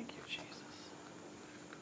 Thank you, Jesus.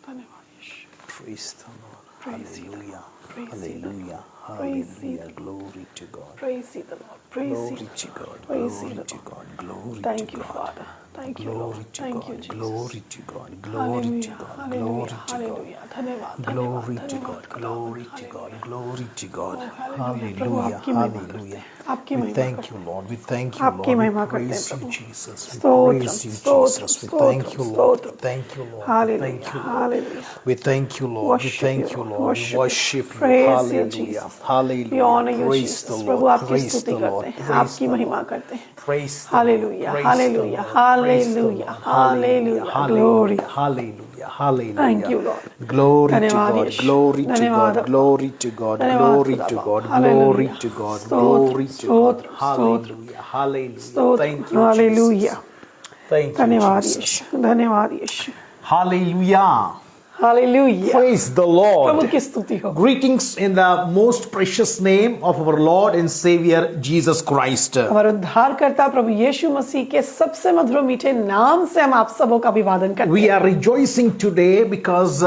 धन्यवाद यीशु. Praise the Lord. Praise ye the Hallelujah. Lord. Praise ye the Hallelujah. Praise ye Hallelujah. the Glory to God. Praise ye the Lord. Praise ye Glory the to Lord. God. Praise ye Glory the to Lord. God. Glory Thank to you, God. Father. Thank you, Glory Lord. to Thank you, God. Jesus. Glory to God. Glory to Hallelujah. God. Hallelujah. Glory to God. Hallelujah. धन्यवाद. Glory धन्यवाद. to धन्यवाद God. खुदावन. Glory to God. Hallelujah. Glory to God. Oh, hallelujah. Prabhu Hallelujah. आपकी महिमा करते Hallelujah. हैं. आपकी We महिमा thank करते you, हैं. Lord. We thank you, आपकी Lord. We महिमा करते हैं praise you, Prabhu. Jesus. We stotram praise you, stotram Jesus. We thank stotram you, Lord. We stotram. thank you, Lord. We thank Hallelujah. you, Lord. Hallelujah. We thank you, Lord. We Worship thank you, you, Lord. Lord. We worship you. Praise you, Hallelujah. Jesus. We Hallelujah. honor you, Praise the Jesus. Lord. प्रभु आपकी Praise स्तुति the करते Lord. हैं. Praise आपकी the महिमा Lord. करते हैं. Praise the Lord. Hallelujah. Praise the Hallelujah. Lord. Praise the Hallelujah. Lord. Hallelujah. Glory. Hallelujah. Hallelujah. Hallelujah. Thank you, Lord. Glory to धन्यवाद God. Yeshu. Glory to धन्यवाद God. अब्बा. Glory to God. धन्यवाद Glory खुदा to बाप. God. Glory hallelujah. to God. स्तोत्र Glory to God. स्तोत्र स्तोत्र Hallelujah. Hallelujah. स्तोत्र. Thank you, hallelujah. Jesus. Thank you, धन्यवाद Jesus. यीशु. धन्यवाद यीशु. Hallelujah. Hallelujah. Praise the Prabhu Lord. की स्तुति हो. Greetings in the most precious name of our Lord and Savior Jesus Christ. हमारे उद्धारकर्ता प्रभु यीशु मसीह के सबसे मधुर मीठे नाम से हम आप सबों का अभिवादन करते We हैं. are rejoicing today because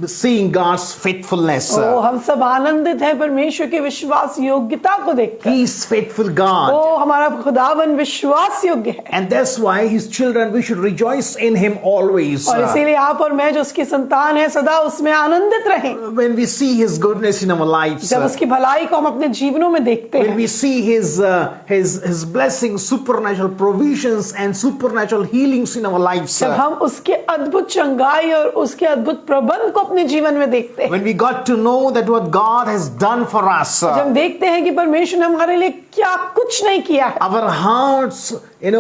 seeing God's faithfulness. ओ हम सब आनंदित हैं परमेश्वर के विश्वास योग्यता को देखकर. He is faithful God. ओ हमारा खुदावन विश्वास योग्य है. And that's why His children, we should rejoice in Him always. और इसीलिए आप और मैं जो उसकी संतान है सदा उसमें आनंदित रहें. When we see His goodness in our lives, जब उसकी भलाई को हम अपने जीवनों में देखते when हैं, we see His blessings, supernatural provisions and supernatural healings in our lives, जब हम उसके अद्भुत चंगाई और उसके अद्भुत प्रबंध को अपने जीवन में देखते हैं, when we got to know that what God has done for us, जब हम देखते हैं कि परमेश्वर ने हमारे लिए क्या कुछ नहीं किया है, our hearts, it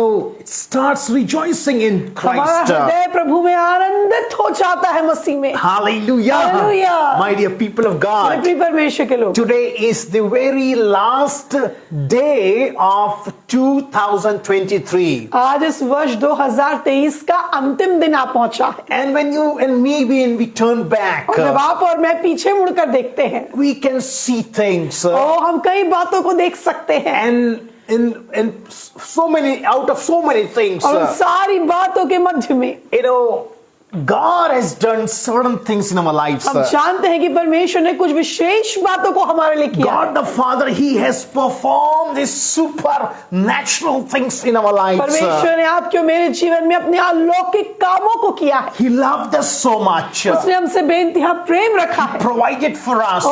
starts rejoicing in हमारा Christ. हृदय प्रभु में आनंदित हो जाता है मसीह में. Hallelujah. Hallelujah. My dear people of God, प्रिय परमेश्वर के लोग, today is the very last day of 2023. आज इस वर्ष 2023 का अंतिम दिन आ पहुंचा है. And when you and me, when we turn back, और जब आप और मैं पीछे मुड़कर देखते हैं, we can see things. हम कई बातों को देख सकते हैं. And in so many, out of so many things, और उन सारी बातों के मध्य में God has done certain things in our lives. हम जानते हैं कि परमेश्वर ने कुछ विशेष बातों को हमारे लिए किया. God the Father, He has performed these supernatural things in our lives. परमेश्वर ने आपके और मेरे जीवन में अपने अलौकिक कामों को किया है. He loved us so much. उसने हमसे बेइंतहा प्रेम रखा है. Provided for us.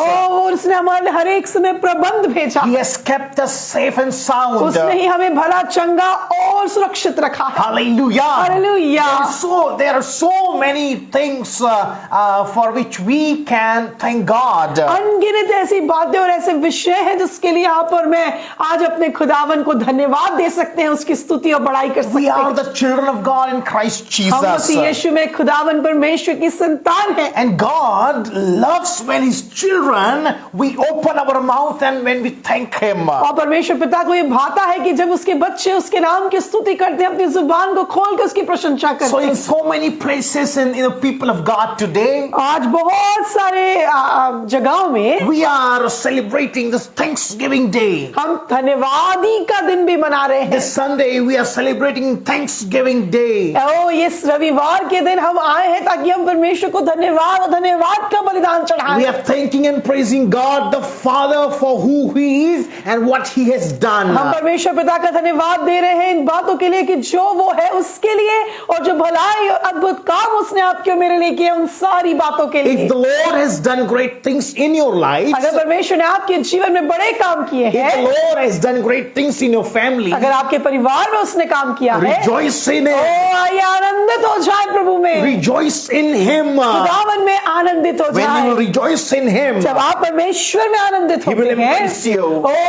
उसने हमारे लिए हर एक समय प्रबंध भेजा. He has kept us safe and sound. उसने ही हमें भला चंगा और सुरक्षित रखा है. Hallelujah. Hallelujah. There are so many things for which we can thank God. अनगिनत ऐसी बातें और ऐसे विषय हैं जिसके लिए आप और मैं आज अपने खुदावन को धन्यवाद दे सकते हैं, उसकी स्तुति और बड़ाई कर सकते We हैं. are the children of God in Christ Jesus. हम मसीह यीशु में खुदावन परमेश्वर की संतान हैं. And God loves when His children, we open our mouth and when we thank Him. और परमेश्वर पिता को ये भाता है कि जब उसके बच्चे उसके नाम की स्तुति करते हैं, अपनी जुबान को खोल कर उसकी प्रशंसा करते So हैं. in so many places in the people of God today, आज बहुत सारे जगहों में we are celebrating this Thanksgiving Day. हम धन्यवादी का दिन भी मना रहे हैं. This Sunday we are celebrating Thanksgiving Day. ये रविवार के दिन हम आए हैं ताकि हम परमेश्वर को धन्यवाद का बलिदान चढ़ाएं. We are thanking and praising God the Father for who He is and what He has done. हम परमेश्वर पिता का धन्यवाद दे रहे हैं इन बातों के लिए कि जो वो है उसके लिए, और जो भलाई और अद्भुत काम उसने आपके और मेरे लिए किए उन सारी बातों के लिए. If the Lord has done great things in your life, अगर परमेश्वर ने आपके जीवन में बड़े काम किए if हैं, the Lord has done great things in your family, अगर आपके परिवार में उसने काम किया है, rejoice in it. आइए आनंदित हो जाए प्रभु में. Rejoice in Him. खुदावन में आनंदित हो When you जाए. rejoice in Him, जब आप परमेश्वर में आनंदित He will होते हैं, embrace you.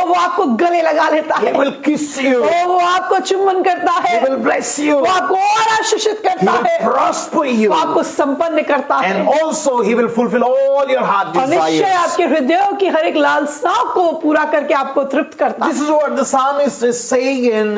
वो आपको गले लगा लेता He है. will kiss you. वो आपको चुम्बन करता है. He will bless you. वो आपको और आशीषित He करता will है. prosper you. वो आपको संपन्न करता है. And also He will fulfill all your heart और निश्चय desires. आपके हृदयों की हर एक लालसाओं को पूरा करके आपको तृप्त करता है. This is what the psalmist is saying in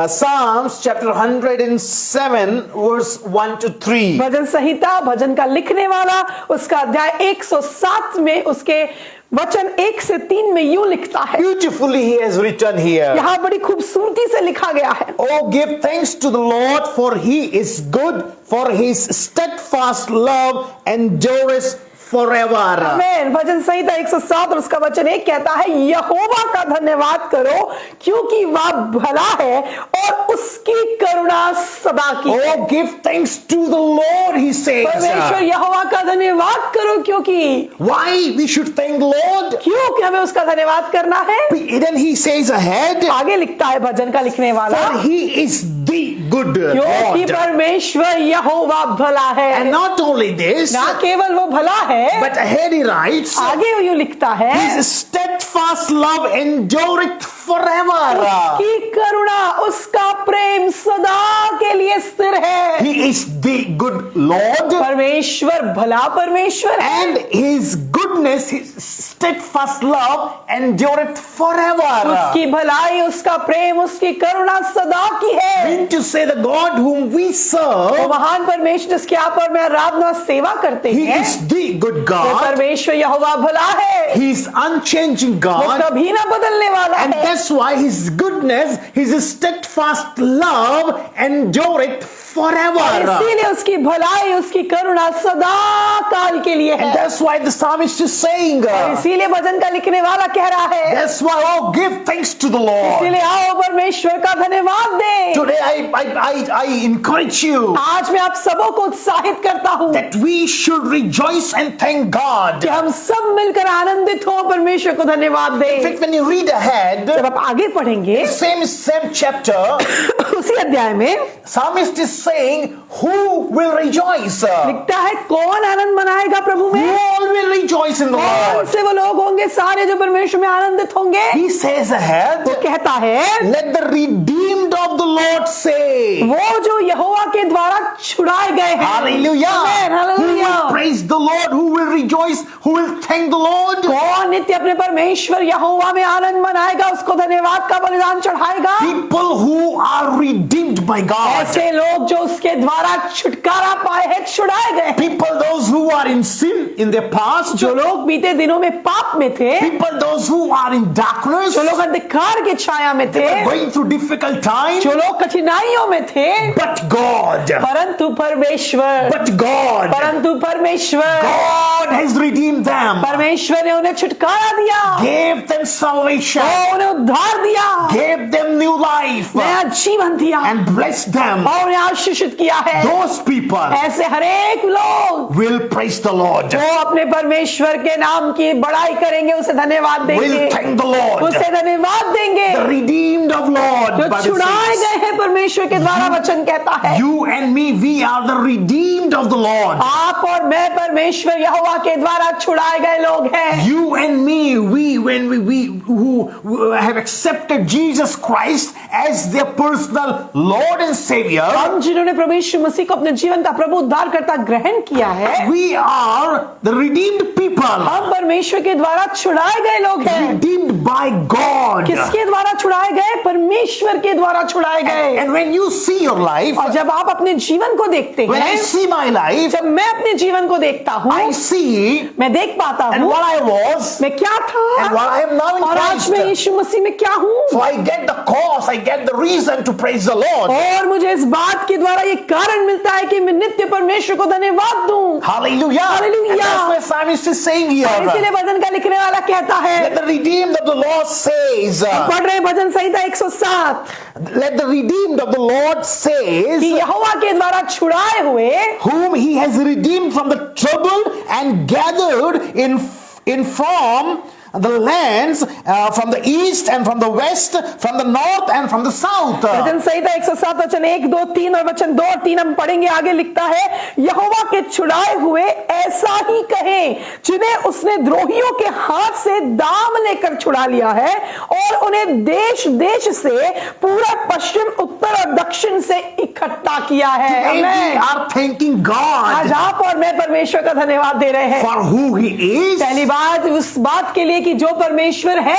Psalms chapter 107 verse 1 to 3. भजन संहिता, भजन का लिखने वाला, उसका अध्याय 107 में उसके वचन 1 से 3 में यूं लिखता है, Beautifully he has written here. यहां बड़ी खूबसूरती से लिखा गया है, Oh, give thanks to the Lord, for he is good, for his steadfast love endures forever. आमीन। भजन संहिता 107 और उसका वचन 1 कहता है, यहोवा का धन्यवाद करो क्योंकि वह भला है और उसकी करुणा सदा की है। Oh, give thanks to the Lord, he says. परमेश्वर यहोवा का धन्यवाद करो क्योंकि Why we should thank the Lord? क्यों हमें उसका धन्यवाद करना है? Then he says ahead, आगे लिखता है भजन का लिखने वाला, for he is the good क्योंकि Lord. परमेश्वर यहोवा भला है। And not only this, ना केवल वो भला है, but ahead he writes, आगे यूं लिखता है, his steadfast love endureth forever. उसकी करुणा, उसका प्रेम सदा के लिए स्थिर है। He is the good Lord, परमेश्वर भला परमेश्वर है, and his goodness, his steadfast love endureth forever. उसकी भलाई, उसका प्रेम, उसकी करुणा सदा की है। Mean to say the God whom we वो serve, महान परमेश्वर जिसकी आप और मैं आराधना सेवा करते he हैं, is the good वो God. परमेश्वर यहोवा भला है, He is unchanging वो God. कभी ना बदलने वाला And है। that's why his goodness, his steadfast love endureth forever. इसीलिए उसकी भलाई, उसकी करुणा सदा काल के लिए And है। that's why the psalmist is saying, इसीलिए भजन का लिखने वाला कह रहा है, that's why, oh, give thanks to the Lord. इसीलिए आओ परमेश्वर का धन्यवाद दें। Today I encourage you आज मैं आप सबों को उत्साहित करता हूँ that we should rejoice and thank God. कि हम सब मिलकर आनंदित हो, परमेश्वर को धन्यवाद In दें। fact, when you read ahead, जब आप आगे पढ़ेंगे same chapter, उसी अध्याय में psalmist is saying, who will rejoice? Who लिखता है, कौन आनंद मनाएगा प्रभु में? all will rejoice in the कौन Lord? से वो लोग होंगे सारे जो परमेश्वर में आनंदित होंगे? He says ahead, वो कहता है, let the redeemed of the Lord say, वो जो यहोवा के द्वारा छुड़ाए गए हैं। hallelujah. Amen, Who hallelujah। will praise the Lord? Who will rejoice? Who will thank the Lord? कौन नित्य अपने परमेश्वर यहोवा में आनंद मनाएगा, उसको धन्यवाद का बलिदान चढ़ाएगा? People who are redeemed by God. ऐसे लोग जो उसके द्वारा छुटकारा पाए हैं, छुड़ाए गए हैं। People, those who are in sin in their past. जो लोग बीते दिनों में पाप में थे, People, those who are in darkness, जो लोग अंधकार की छाया में थे, going through difficult times. जो लोग कठिनाइयों में थे, But God, परंतु परमेश्वर, but God, परंतु परमेश्वर, God has redeemed them, परमेश्वर ने उन्हें छुटकारा दिया, gave them salvation, और उन्हें उद्धार दिया, gave them new life, नया जीवन दिया, and blessed them. और उन्हें आशीषित किया है। Those people ऐसे हरेक लोग will praise the Lord, वो अपने परमेश्वर के नाम की बड़ाई करेंगे, उसे धन्यवाद देंगे, will thank the Lord, उसे धन्यवाद देंगे। the redeemed of Lord. जो Bible छुड़ाए says. गए हैं परमेश्वर के द्वारा, वचन कहता है, You and me, we are the redeemed of the Lord. आप और मैं परमेश्वर यहोवा के द्वारा छुड़ाए गए लोग हैं। You and me, when we who have accepted Jesus Christ as their personal Lord and Savior, हम जिन्होंने प्रभु यीशु मसीह को अपने जीवन का प्रभु उद्धारकर्ता ग्रहण किया है, we are the redeemed people, हम परमेश्वर के द्वारा छुड़ाए गए लोग हैं। redeemed by God. किसके द्वारा छुड़ाए गए? परमेश्वर के द्वारा छुड़ाए गए। And when you see your life, और जब आप अपने जीवन को देखते when I हैं, see my life, जब मैं अपने जीवन को देखता हूँ, I see मैं देख पाता and हूँ what I was मैं क्या था and what I am now in और आज मैं Christ. यीशु मसीह में क्या हूँ। So I get the cause, I get the reason to praise the Lord. और मुझे इस बात के द्वारा ये कारण मिलता है कि मैं नित्य परमेश्वर को धन्यवाद दूं। Hallelujah. Hallelujah. And that's what psalmist is saying here. और इसीलिए भजन का लिखने वाला कहता है, Let the redeemed of the Lord says, पढ़ रहे हैं भजन संहिता 107 let the redeemed of the Lord says, कि यहोवा के द्वारा छुड़ाए हुए, whom he has redeemed from the trouble and gathered in from the lands, from the east and from the west, from the north and from the south. भजन संहिता 107 वचन 1, 2, 3 और वचन 2 और 3 हम पढ़ेंगे। आगे लिखता है, यहोवा के छुड़ाए हुए ऐसा ही कहें, जिन्हें उसने द्रोहियों के हाथ से दाम लेकर छुड़ा लिया है और उन्हें देश देश से, पूरब पश्चिम उत्तर और दक्षिण से इकट्ठा किया है। And we आमीन। are thanking आज God आप और मैं परमेश्वर का धन्यवाद दे रहे हैं। for who he is, पहली बात उस बात के लिए कि जो परमेश्वर है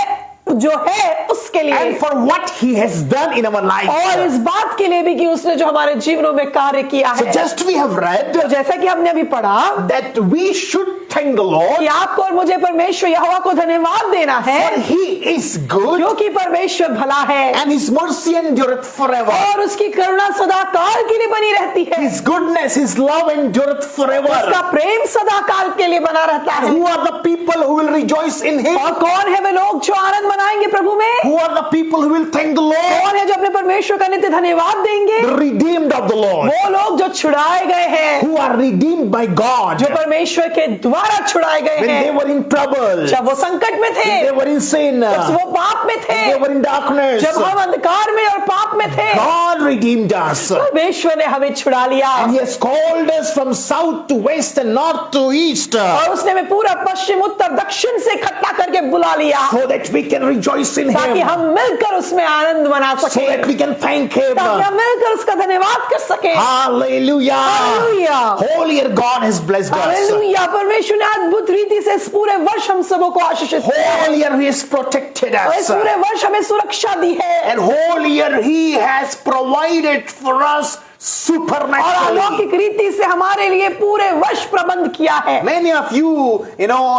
जो है उसके लिए, and for what he has done in our life. और इस बात के लिए भी कि उसने जो हमारे जीवनों में कार्य किया So है। just we have read तो जैसा कि हमने अभी पढ़ा that we should thank the Lord, कि आपको और मुझे परमेश्वर यहोवा को धन्यवाद देना है, for he is good क्योंकि परमेश्वर भला है and his mercy endureth forever. और उसकी करुणा सदा काल के लिए बनी रहती है, His goodness, his love endureth उसका forever. प्रेम सदा काल के लिए बना रहता है। Who are the people who will rejoice in him? और कौन है वे लोग जो आनंद मनाएंगे प्रभु में? Who are the people who will thank the Lord? कौन है जो अपने परमेश्वर का नित्य धन्यवाद देंगे? The redeemed of the Lord, वो लोग जो छुड़ाए गए हैं, who are redeemed by God जो परमेश्वर के द्वारा छुड़ाए गए when they हैं, were in trouble, जब वो संकट में थे, when they were in sin, जब when वो पाप में थे, they were in darkness. जब हम अंधकार में और पाप में थे, God redeemed us. परमेश्वर ने हमें छुड़ा लिया And he has called us from south to west and north to east, और उसने हमें पूरा पश्चिम उत्तर दक्षिण से इकट्ठा करके बुला लिया, so that we can rejoice in ताकि him, हम मिलकर उसमें आनंद मना so सके, that we can thank him. ताकि हम मिलकर उसका धन्यवाद कर सके। Hallelujah. Hallelujah, Holier God has blessed us. Hallelujah. परमेश्वर ने अद्भुत रीति से इस पूरे वर्ष हम सबों को आशीषित किया है, Holier he has protected और इस us. पूरे वर्ष हमें सुरक्षा दी है, And holier he has provided for us और supernaturally. अलौकिक रीति से हमारे लिए पूरे वर्ष प्रबंध किया है। Many of you,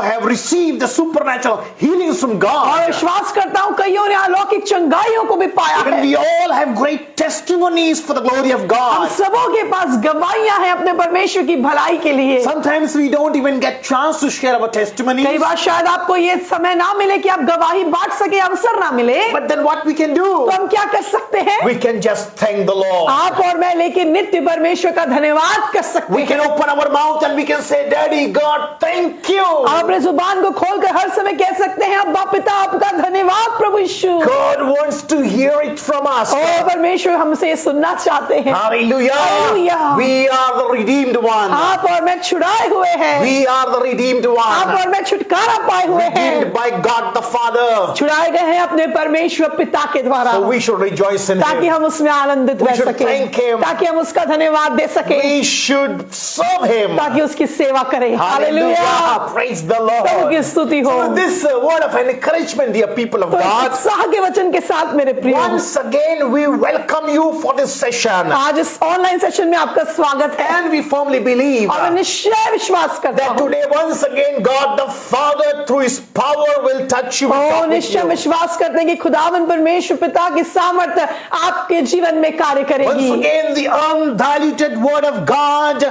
have received the supernatural healings from और God. विश्वास करता हूँ कईयों ने अलौकिक चंगाइयों को भी पाया Even है। we all have great testimonies for the glory of हम God. सबों के पास गवाहियां हैं अपने परमेश्वर की भलाई के लिए। Sometimes we don't even get chance to share our कई testimonies. बार शायद आपको ये समय ना मिले कि आप गवाही बांट सके, अवसर ना मिले, But then what we can do? तो हम क्या कर सकते हैं? We can just thank the Lord. आप और मैं लेकिन नित्य परमेश्वर का धन्यवाद कर सकते We हैं। can open our mouth and we can say, Daddy, God, thank you. आप अपने जुबान को खोलकर हर समय कह सकते हैं, अब्बा पिता आपका धन्यवाद प्रभु यीशु। God wants to hear it from us. और परमेश्वर हमसे ये सुनना चाहते हैं। Hallelujah. Hallelujah. We are the redeemed one. आप और मैं छुड़ाए हुए हैं, We are the redeemed आप one. और मैं छुटकारा पाए हुए हैं, Redeemed by God the Father. छुड़ाए गए हैं अपने परमेश्वर पिता के द्वारा, So we should rejoice in ताकि Him. हम उसमें आनंदित We रह should सके, thank Him. ताकि हम उसका धन्यवाद दे सके, We should serve Him. ताकि उसकी सेवा करें। Hallelujah, Hallelujah. Praise the प्रभु की Lord. स्तुति हो। So this word of encouragement, dear people of तो इस God. उत्साह के वचन के साथ मेरे प्रिय, Once again, we welcome you for this session. आज इस ऑनलाइन सेशन में आपका स्वागत है, And we firmly believe और मैं निश्चय विश्वास करता that हूँ, today once again God the Father through His power will touch you. will talk with निश्चय you. विश्वास करते हैं कि खुदावन परमेश्वर पिता की सामर्थ्य आपके जीवन में कार्य Once करेगी। again the undiluted word of God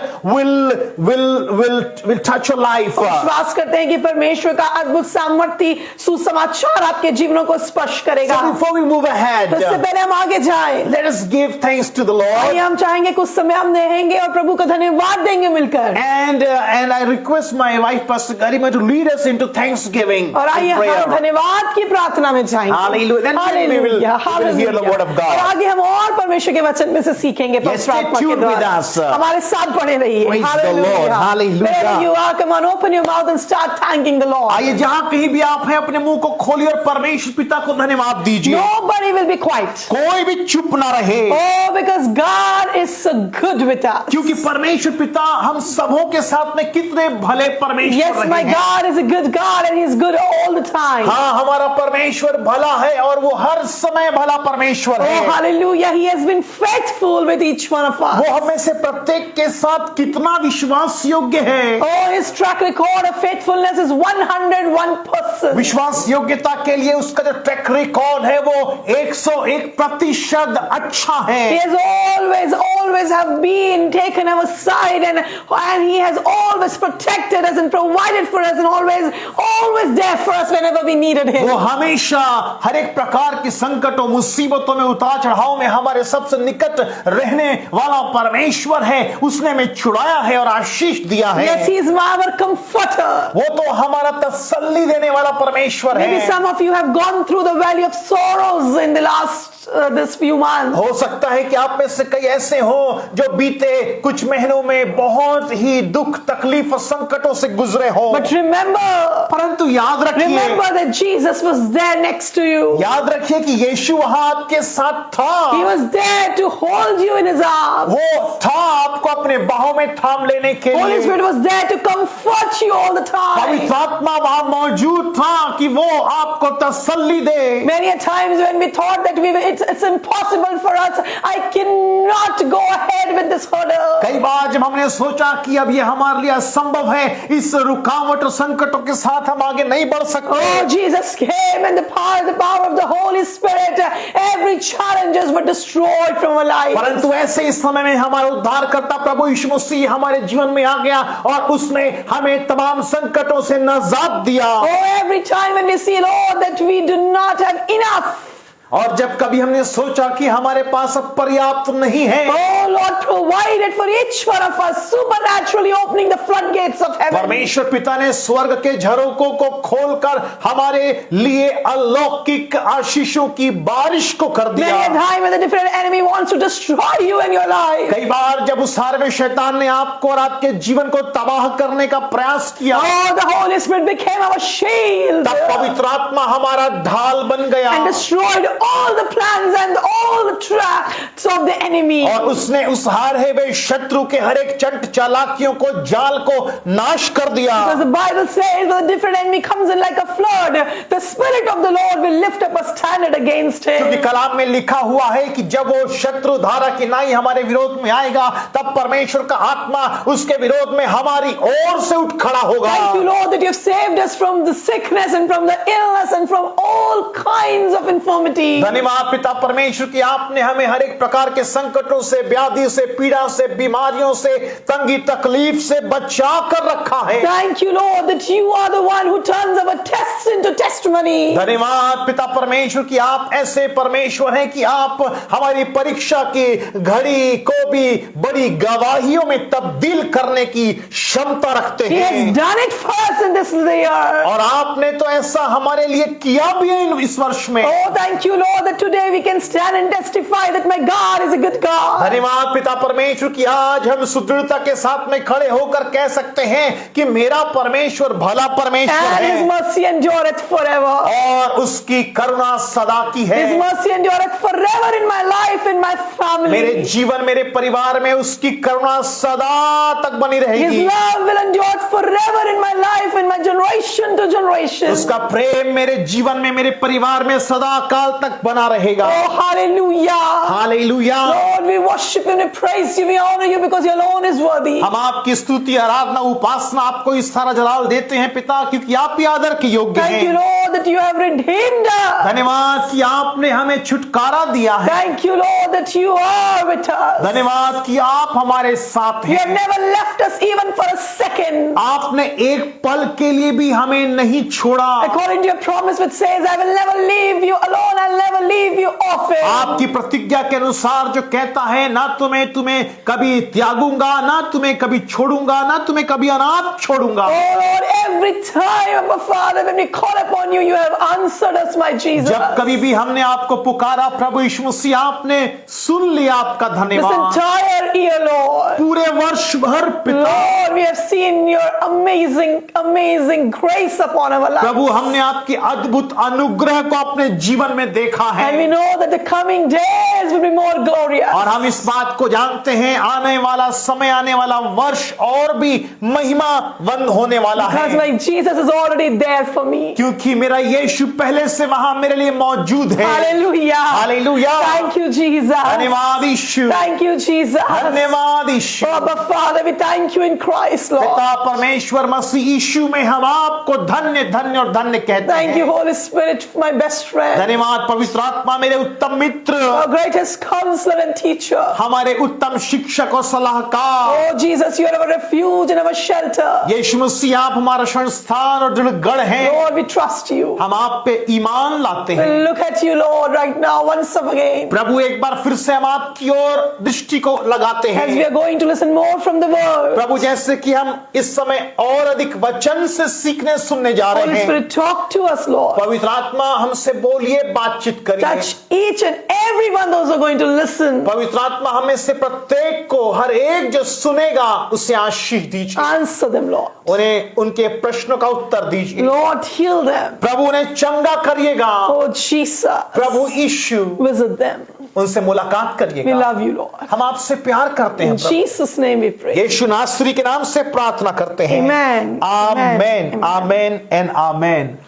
will touch your life. विश्वास करते हैं कि परमेश्वर का अद्भुत सामर्थ्य सुसमाचार आपके जीवनों को स्पर्श करेगा। So before we move ahead, तो इससे पहले हम आगे जाएं, let us give thanks to the आइए Lord. हम चाहेंगे कुछ समय हम रहेंगे और प्रभु का धन्यवाद देंगे मिलकर। And I request my wife Pastor Garima to lead us into thanksgiving और आइए and हम prayer. धन्यवाद की प्रार्थना में जाएंगे। Hallelujah. Then we will hear the word of God. और आगे हम और परमेश्वर के वचन में से सीखेंगे पवित्र stay आत्मा के tuned with द्वारा। us. हमारे साथ बने रहिए। Praise the Lord. Hallelujah. Wherever you are, come on, open your mouth and start thanking the Lord. आइए जहां कहीं भी आप हैं अपने मुंह को खोलिए और परमेश्वर पिता को धन्यवाद दीजिए। Nobody will be quiet. कोई भी चुप ना रहे, Oh, because God is so good with us. क्योंकि परमेश्वर पिता हम सबों के साथ में कितने भले परमेश्वर Yes, my रहे हैं। God is a good God and He's good all the time. हाँ, हमारा परमेश्वर भला है और वो हर समय भला परमेश्वर Oh, है। hallelujah. He has been faithful with each one of us. वो हमें से प्रत्येक के साथ कितना विश्वास योग्य है। Oh, His track record of faithfulness is 101%. विश्वास योग्यता के लिए उसका जो ट्रैक रिकॉर्ड है वो 101% अच्छा He है। has always have been taken our side and He has always protected us and provided for us and always there for us whenever we needed Him. वो हमेशा हर एक प्रकार की संकटों मुसीबतों में उतार चढ़ाव में हमारे सबसे निकट रहने वाला परमेश्वर है। उसने हमें छुड़ाया है और आशीष दिया है। Yes, He is our comforter. वो तो हमारा तसल्ली देने वाला परमेश्वर Maybe है। some of you have gone through the valley of sorrows in the last this few months. हो सकता है कि आप में से कई ऐसे हो जो बीते कुछ महीनों में बहुत ही दुख तकलीफ और संकटों से गुजरे हो, But remember, परंतु याद रखिए, that Jesus was there next to you. याद रखिए कि यीशु वहां आपके साथ था। He was there to hold you in his arms. वो था आपको अपने बाहों में थाम लेने के Holy लिए। Spirit was there to comfort you all the time. पवित्र आत्मा वहां मौजूद था कि वो आपको तसल्ली दे। Many a times when we thought that it's impossible for us, I cannot go ahead with this hurdle. कई बार जब हमने सोचा कि अब ये हमारे लिए असंभव है, इस रुकावट और संकटों के साथ हम आगे नहीं बढ़ सकते। Oh, Jesus came and the power of the Holy Spirit, every challenges were destroyed from our life. परंतु ऐसे इस समय में हमारा उद्धारकर्ता प्रभु यीशु मसीह हमारे जीवन में आ गया और उसने हमें तमाम संकटों से निजात दिया। Oh, every time when we see, Lord, that we do not have enough. और जब कभी हमने सोचा कि हमारे पास अब पर्याप्त नहीं है, Oh Lord, provided for each one of us, supernaturally opening the floodgates of heaven. परमेश्वर पिता ने स्वर्ग के झरोकों को खोलकर हमारे लिए अलौकिक आशीषों की बारिश को कर Many दिया। a time when the different enemy wants to destroy you and your life. कई बार जब उस हार में शैतान ने आपको और आपके जीवन को तबाह करने का प्रयास किया, Oh, the Holy Spirit became our shield तब पवित्र आत्मा हमारा ढाल बन गया and destroyed all the plans and all the traps of the enemy. और उसने उस हारे हुए शत्रु के हर एक चंट चालाकियों को, जाल को नाश कर दिया। Because the Bible says when the different enemy comes in like a flood, the Spirit of the Lord will lift up a standard against क्योंकि him. कलाम में लिखा हुआ है कि जब वो शत्रु धारा की नाई हमारे विरोध में आएगा, तब परमेश्वर का आत्मा उसके विरोध में हमारी ओर से उठ खड़ा होगा। Thank you, Lord, that you have saved us from the sickness and from the illness and from all kinds of infirmity. धन्यवाद पिता परमेश्वर कि आपने हमें हर एक प्रकार के संकटों से, व्याधि से, पीड़ा से, बीमारियों से, तंगी तकलीफ से बचा कर रखा है। Thank you, Lord, that you are the one who turns our tests into testimony. धन्यवाद पिता परमेश्वर कि आप ऐसे परमेश्वर हैं कि आप हमारी परीक्षा की घड़ी को भी बड़ी गवाहियों में तब्दील करने की क्षमता रखते He हैं। has done it for us in this year. और आपने तो ऐसा हमारे लिए किया भी है इस वर्ष में। Oh, thank you, Lord, that today we can stand and testify that my God is a good God. धन्यवाद पिता परमेश्वर कि आज हम सुदृढ़ता के साथ में खड़े होकर कह सकते हैं कि मेरा परमेश्वर भला परमेश्वर And His है mercy endureth forever. और उसकी करुणा सदा की है। His mercy endureth forever in my life, in my मेरे family. जीवन, मेरे परिवार में उसकी करुणा सदा तक बनी His रहेगी। love will endure forever in my life, in my generation to generation. उसका प्रेम मेरे जीवन में, मेरे परिवार में सदा काल तक बना रहेगा। Oh, hallelujah. Hallelujah. Lord, we worship you, we praise you, we honor you because you alone is worthy. हम आपकी स्तुति, आराधना, उपासना आपको इस सारा जलाल देते हैं पिता, क्योंकि आप ही आदर के योग्य Thank you, हैं। Lord, that you have redeemed us. धन्यवाद कि आपने हमें छुटकारा दिया है। Thank you, Lord, that you are with us. धन्यवाद कि आप हमारे साथ You have हैं। never left us even for a second. आपने एक पल के लिए भी हमें नहीं छोड़ा। According to your promise which says, I will never leave you alone, I'll never leave you orphan. आपकी प्रतिज्ञा के अनुसार जो कहता है, ना तुम्हें कभी त्यागूंगा, ना तुम्हें कभी छोड़ूंगा, ना तुम्हें कभी अनाथ छोड़ूंगा। Oh Lord, every time, Father, when we call upon you, you have answered us, my Jesus. जब कभी भी हमने आपको पुकारा प्रभु यीशु मसीह, आपने सुन लिया। आपका This धन्यवाद। entire year, Lord. पूरे वर्ष भर पिता Lord, we have seen your amazing grace upon our lives. प्रभु, हमने आपकी अद्भुत अनुग्रह को अपने जीवन में देखा है And we know that the coming days will be more glorious. और हम इस बात को जानते हैं, आने वाला समय, आने वाला वर्ष और भी महिमावंत होने वाला Because है, my Jesus is already there for me. क्योंकि मेरा यीशु पहले से वहां मेरे लिए मौजूद है। Hallelujah. Hallelujah. Thank you, Jesus. धन्यवाद यीशु। Thank you, Jesus. धन्यवाद यीशु। Abba, Father, we thank you in Christ, Lord. पिता परमेश्वर मसीह यीशु में हम आपको धन्य धन्य और धन्य कहते Thank you, हैं। Holy Spirit, my best friend, धन्यवाद पवित्र आत्मा, मेरे उत्तम मित्र, our greatest counselor and teacher. हमारे उत्तम शिक्षक और सलाहकार। Oh, Jesus, you are our refuge and our shelter. यीशु मसीह आप हमारा शरण स्थान और दृढ़ हैं। Lord, we trust you. हम आप पे ईमान लाते We हैं। look at you, Lord, right now, once again. प्रभु एक एक बार फिर से हम आपकी ओर दृष्टि को लगाते as we हैं। are going to listen more from the word. प्रभु, जैसे कि हम इस समय और अधिक वचन से सीखने सुनने जा रहे Holy हैं, Spirit, talk to us, Lord. पवित्र आत्मा हमसे बोलिए, बातचीत करिए। Touch each and every one those who are going to listen. पवित्र आत्मा हमें से प्रत्येक को, हर एक जो सुनेगा उसे आशीष दीजिए। Answer them, Lord. उन्हें उनके प्रश्नों का उत्तर दीजिए। Lord, heal them. प्रभु उन्हें चंगा करिएगा। Oh, Jesus. प्रभु यीशु Visit them. उनसे मुलाकात We करिएगा। love you, Lord. हम आपसे प्यार करते हैं In Prabhu. Jesus' name we pray. यीशु नासरी के नाम से प्रार्थना करते हैं। Amen. Amen, amen and amen.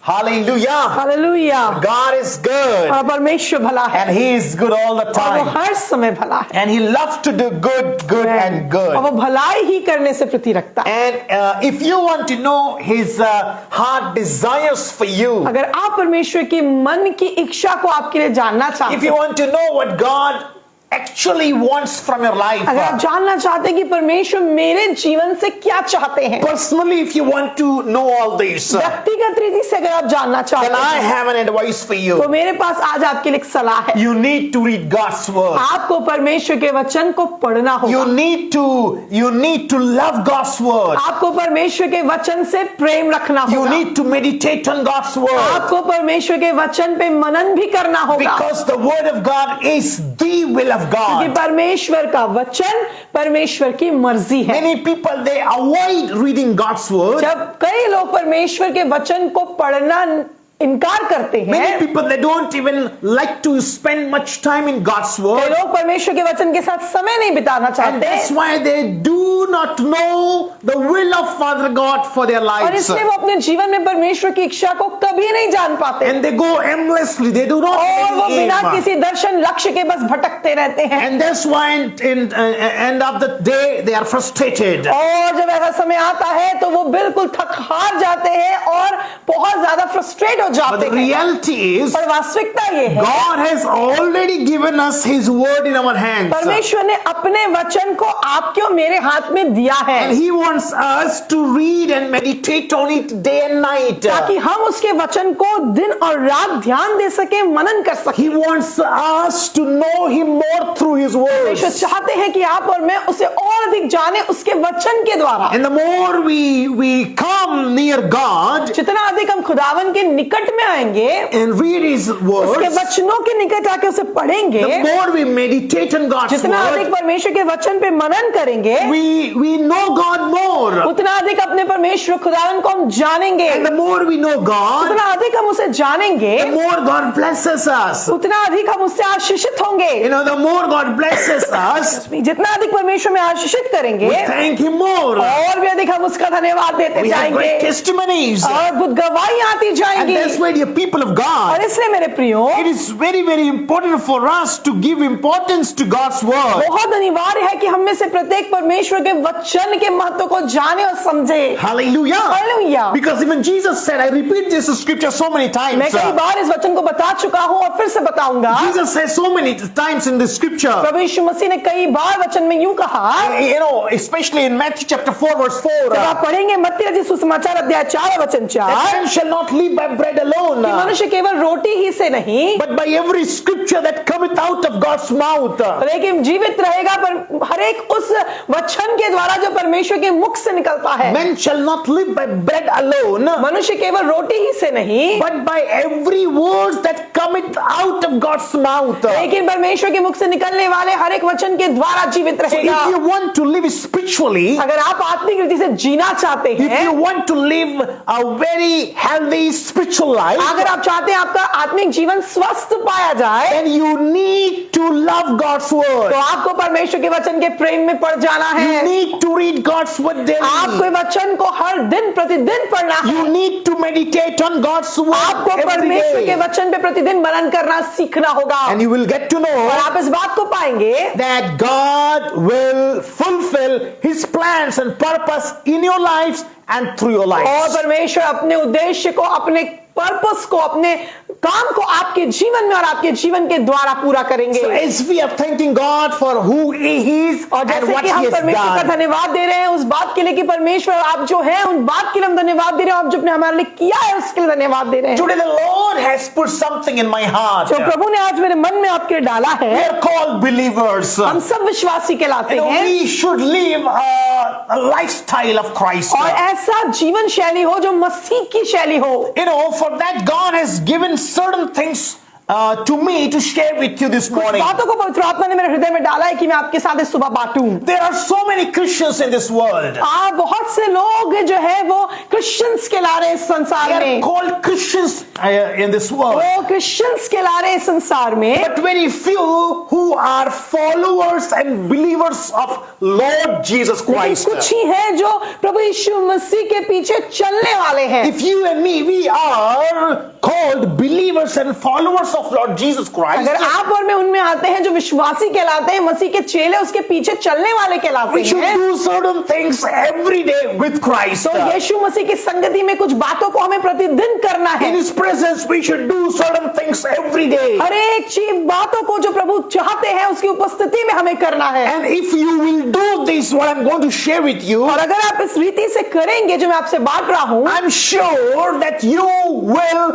Hallelujah. Hallelujah. God is good और परमेश्वर भला है and he is good all the और वो time हर समय भला है and he loves to do good and और वो good। भलाई ही करने से प्रति रखता है। And if you want to know his heart desires for you, अगर आप परमेश्वर की मन की इच्छा को आपके लिए जानना if चाहते you हैं, want to know what God actually wants from your life, अगर आप जानना चाहते हैं कि परमेश्वर मेरे जीवन से क्या चाहते हैं, personally if you want to know all this, व्यक्तिगत रीति से अगर आप जानना then चाहते I हैं, have an advice for तो you। मेरे पास आज आपके लिए एक सलाह है। You need to read God's word। आपको परमेश्वर के वचन को पढ़ना होगा। You need to love God's word। आपको परमेश्वर के वचन से प्रेम रखना You होगा। need to meditate on God's word, आपको परमेश्वर के वचन पे मनन भी करना होगा, because the word of God is the will of क्योंकि God। परमेश्वर का वचन परमेश्वर की मर्जी है। Many people, they avoid reading God's word। जब कई लोग परमेश्वर के वचन को पढ़ना इनकार करते Many हैं, people, they don't even like to spend much time in God's कई word, लोग परमेश्वर के वचन के साथ समय नहीं बिताना and चाहते that's why they do not know the will of Father God for their और lives, इसलिए वो अपने जीवन में परमेश्वर की इच्छा को कभी नहीं जान पाते and they go aimlessly, they do not और वो have any बिना aim. किसी दर्शन लक्ष्य के बस भटकते रहते हैं। And that's why in end of the day they are frustrated। और जब ऐसा समय आता है तो वो बिल्कुल थक हार जाते हैं और बहुत ज्यादा फ्रस्ट्रेट हो But जाते the हैं। reality is, पर वास्तविकता ये है, God has already given us His word in our hands, परमेश्वर ने अपने वचन को आपके और मेरे हाथ में दिया है and He wants us to read and meditate on it day and night। ताकि हम उसके वचन को दिन और रात ध्यान दे सके, मनन कर सके। He wants us to know Him more through His परमेश्वर words, चाहते हैं कि आप और मैं उसे और अधिक जाने उसके वचन के द्वारा। and the more we come near God जितना अधिक हम खुदावन के निकट में आएंगे, and read His उसके words, वचनों के निकट आके उसे पढ़ेंगे, the more we meditate on God's जितना अधिक word, परमेश्वर के वचन पे मनन करेंगे, we know God more, उतना अधिक अपने परमेश्वर खुदावन को हम जानेंगे। and the more we know God, उतना अधिक हम उसे जानेंगे, the more God blesses us। उतना अधिक हम उससे आशीषित होंगे। You know, the more God blesses us, जितना अधिक परमेश्वर में आशीषित करेंगे, we thank Him more। और भी अधिक हम उसका धन्यवाद देते We have जाएंगे great testimonies, और अद्भुत गवाही आती and जाएंगी। that's why, dear people of और God, इसलिए मेरे प्रियो, it is very, very important for us to give importance to God's word। बहुत अनिवार्य है कि हम में से प्रत्येक परमेश्वर के वचन के महत्व को जाने और समझे। Hallelujah! Hallelujah! Because even Jesus said, I repeat this scripture so many times. मैं कई बार इस वचन को बता चुका हूँ और फिर से बताऊंगा। Jesus says so many times in the scripture, प्रभु यीशु मसीह ने कई बार वचन में यूं कहा, you know, especially in Matthew chapter 4 verse 4, जब आप पढ़ेंगे मत्ती रचित सुसमाचार अध्याय 4 वचन 4, that man shall not live by bread alone, कि मनुष्य केवल रोटी ही से नहीं, but by every scripture that cometh out of God's mouth। लेकिन जीवित रहेगा पर हर एक उस वचन के द्वारा जो परमेश्वर के मुख से निकलता है। Men shall not live by bread alone, मनुष्य केवल रोटी ही से नहीं, but by every word that cometh out of God's mouth। लेकिन परमेश्वर के मुख से निकलने वाले हर एक वचन के द्वारा जीवित So रहेगा। if you want to live spiritually, अगर आप आत्मिक रीति से जीना चाहते if हैं, you want to live a very healthy spiritual life, अगर आप चाहते हैं आपका आत्मिक जीवन स्वस्थ पाया जाए, then you need to love God's word। तो आपको परमेश्वर के वचन के प्रेम में पड़ जाना You है। need to read God's word आपको daily। वचन को हर दिन प्रतिदिन पढ़ना है। You need to meditate on God's word आपको every परमेश्वर के day, वचन पे प्रतिदिन मनन करना सीखना होगा and you will get to और know आप इस बात को पाएंगे that God will fulfill His plans and purpose in your lives and through your और lives। परमेश्वर अपने उद्देश्य को अपने पर्पस को, अपने काम को आपके जीवन में और आपके जीवन के द्वारा पूरा करेंगे। So as we are thanking God for who He is और and जैसे what कि He हम has परमेश्वर का done, धन्यवाद दे रहे हैं उस बात के लिए कि परमेश्वर आप जो है उन बात के लिए हम धन्यवाद दे रहे हैं, आप जो आपने हमारे लिए किया है उसके लिए धन्यवाद दे रहे हैं। today the Lord has put something in my heart. जो प्रभु ने आज मेरे मन में आपके लिए डाला We है, are called believers. हम सब विश्वासी कहलाते हैं We should live a lifestyle of Christ. और ऐसा जीवन शैली हो जो मसीह की शैली हो। For that God has given certain things to me to share with you this कुछ morning. बातों को पवित्र आत्मा ने मेरे हृदय में डाला है कि मैं आपके साथ इस सुबह बांटूं। There are so many Christians in this world. बहुत से लोग जो है वो क्रिश्चियंस कहला रहे हैं इस संसार They are में, called Christians in this world. वो क्रिश्चियंस कहला रहे हैं इस संसार में, But very few who are followers and believers of Lord Jesus लेकिन Christ. कुछ ही हैं जो प्रभु यीशु मसीह के पीछे चलने वाले हैं। If you and me, we are called believers and followers of Lord Jesus Christ. अगर आप और मैं उनमें आते हैं जो विश्वासी कहलाते हैं, मसीह के चेले उसके पीछे चलने वाले कहलाते We should हैं, do certain things every day with Christ. तो यीशु मसीह की संगति में कुछ बातों को हमें प्रतिदिन करना है। In His presence, we should do certain things every day. हर एक चीज बातों को जो प्रभु चाहते हैं उसकी उपस्थिति में हमें करना है। And if you will do this, what I'm going to share with you, और अगर आप इस रीति से करेंगे जो मैं आपसे बांट रहा हूं, I'm sure that you will,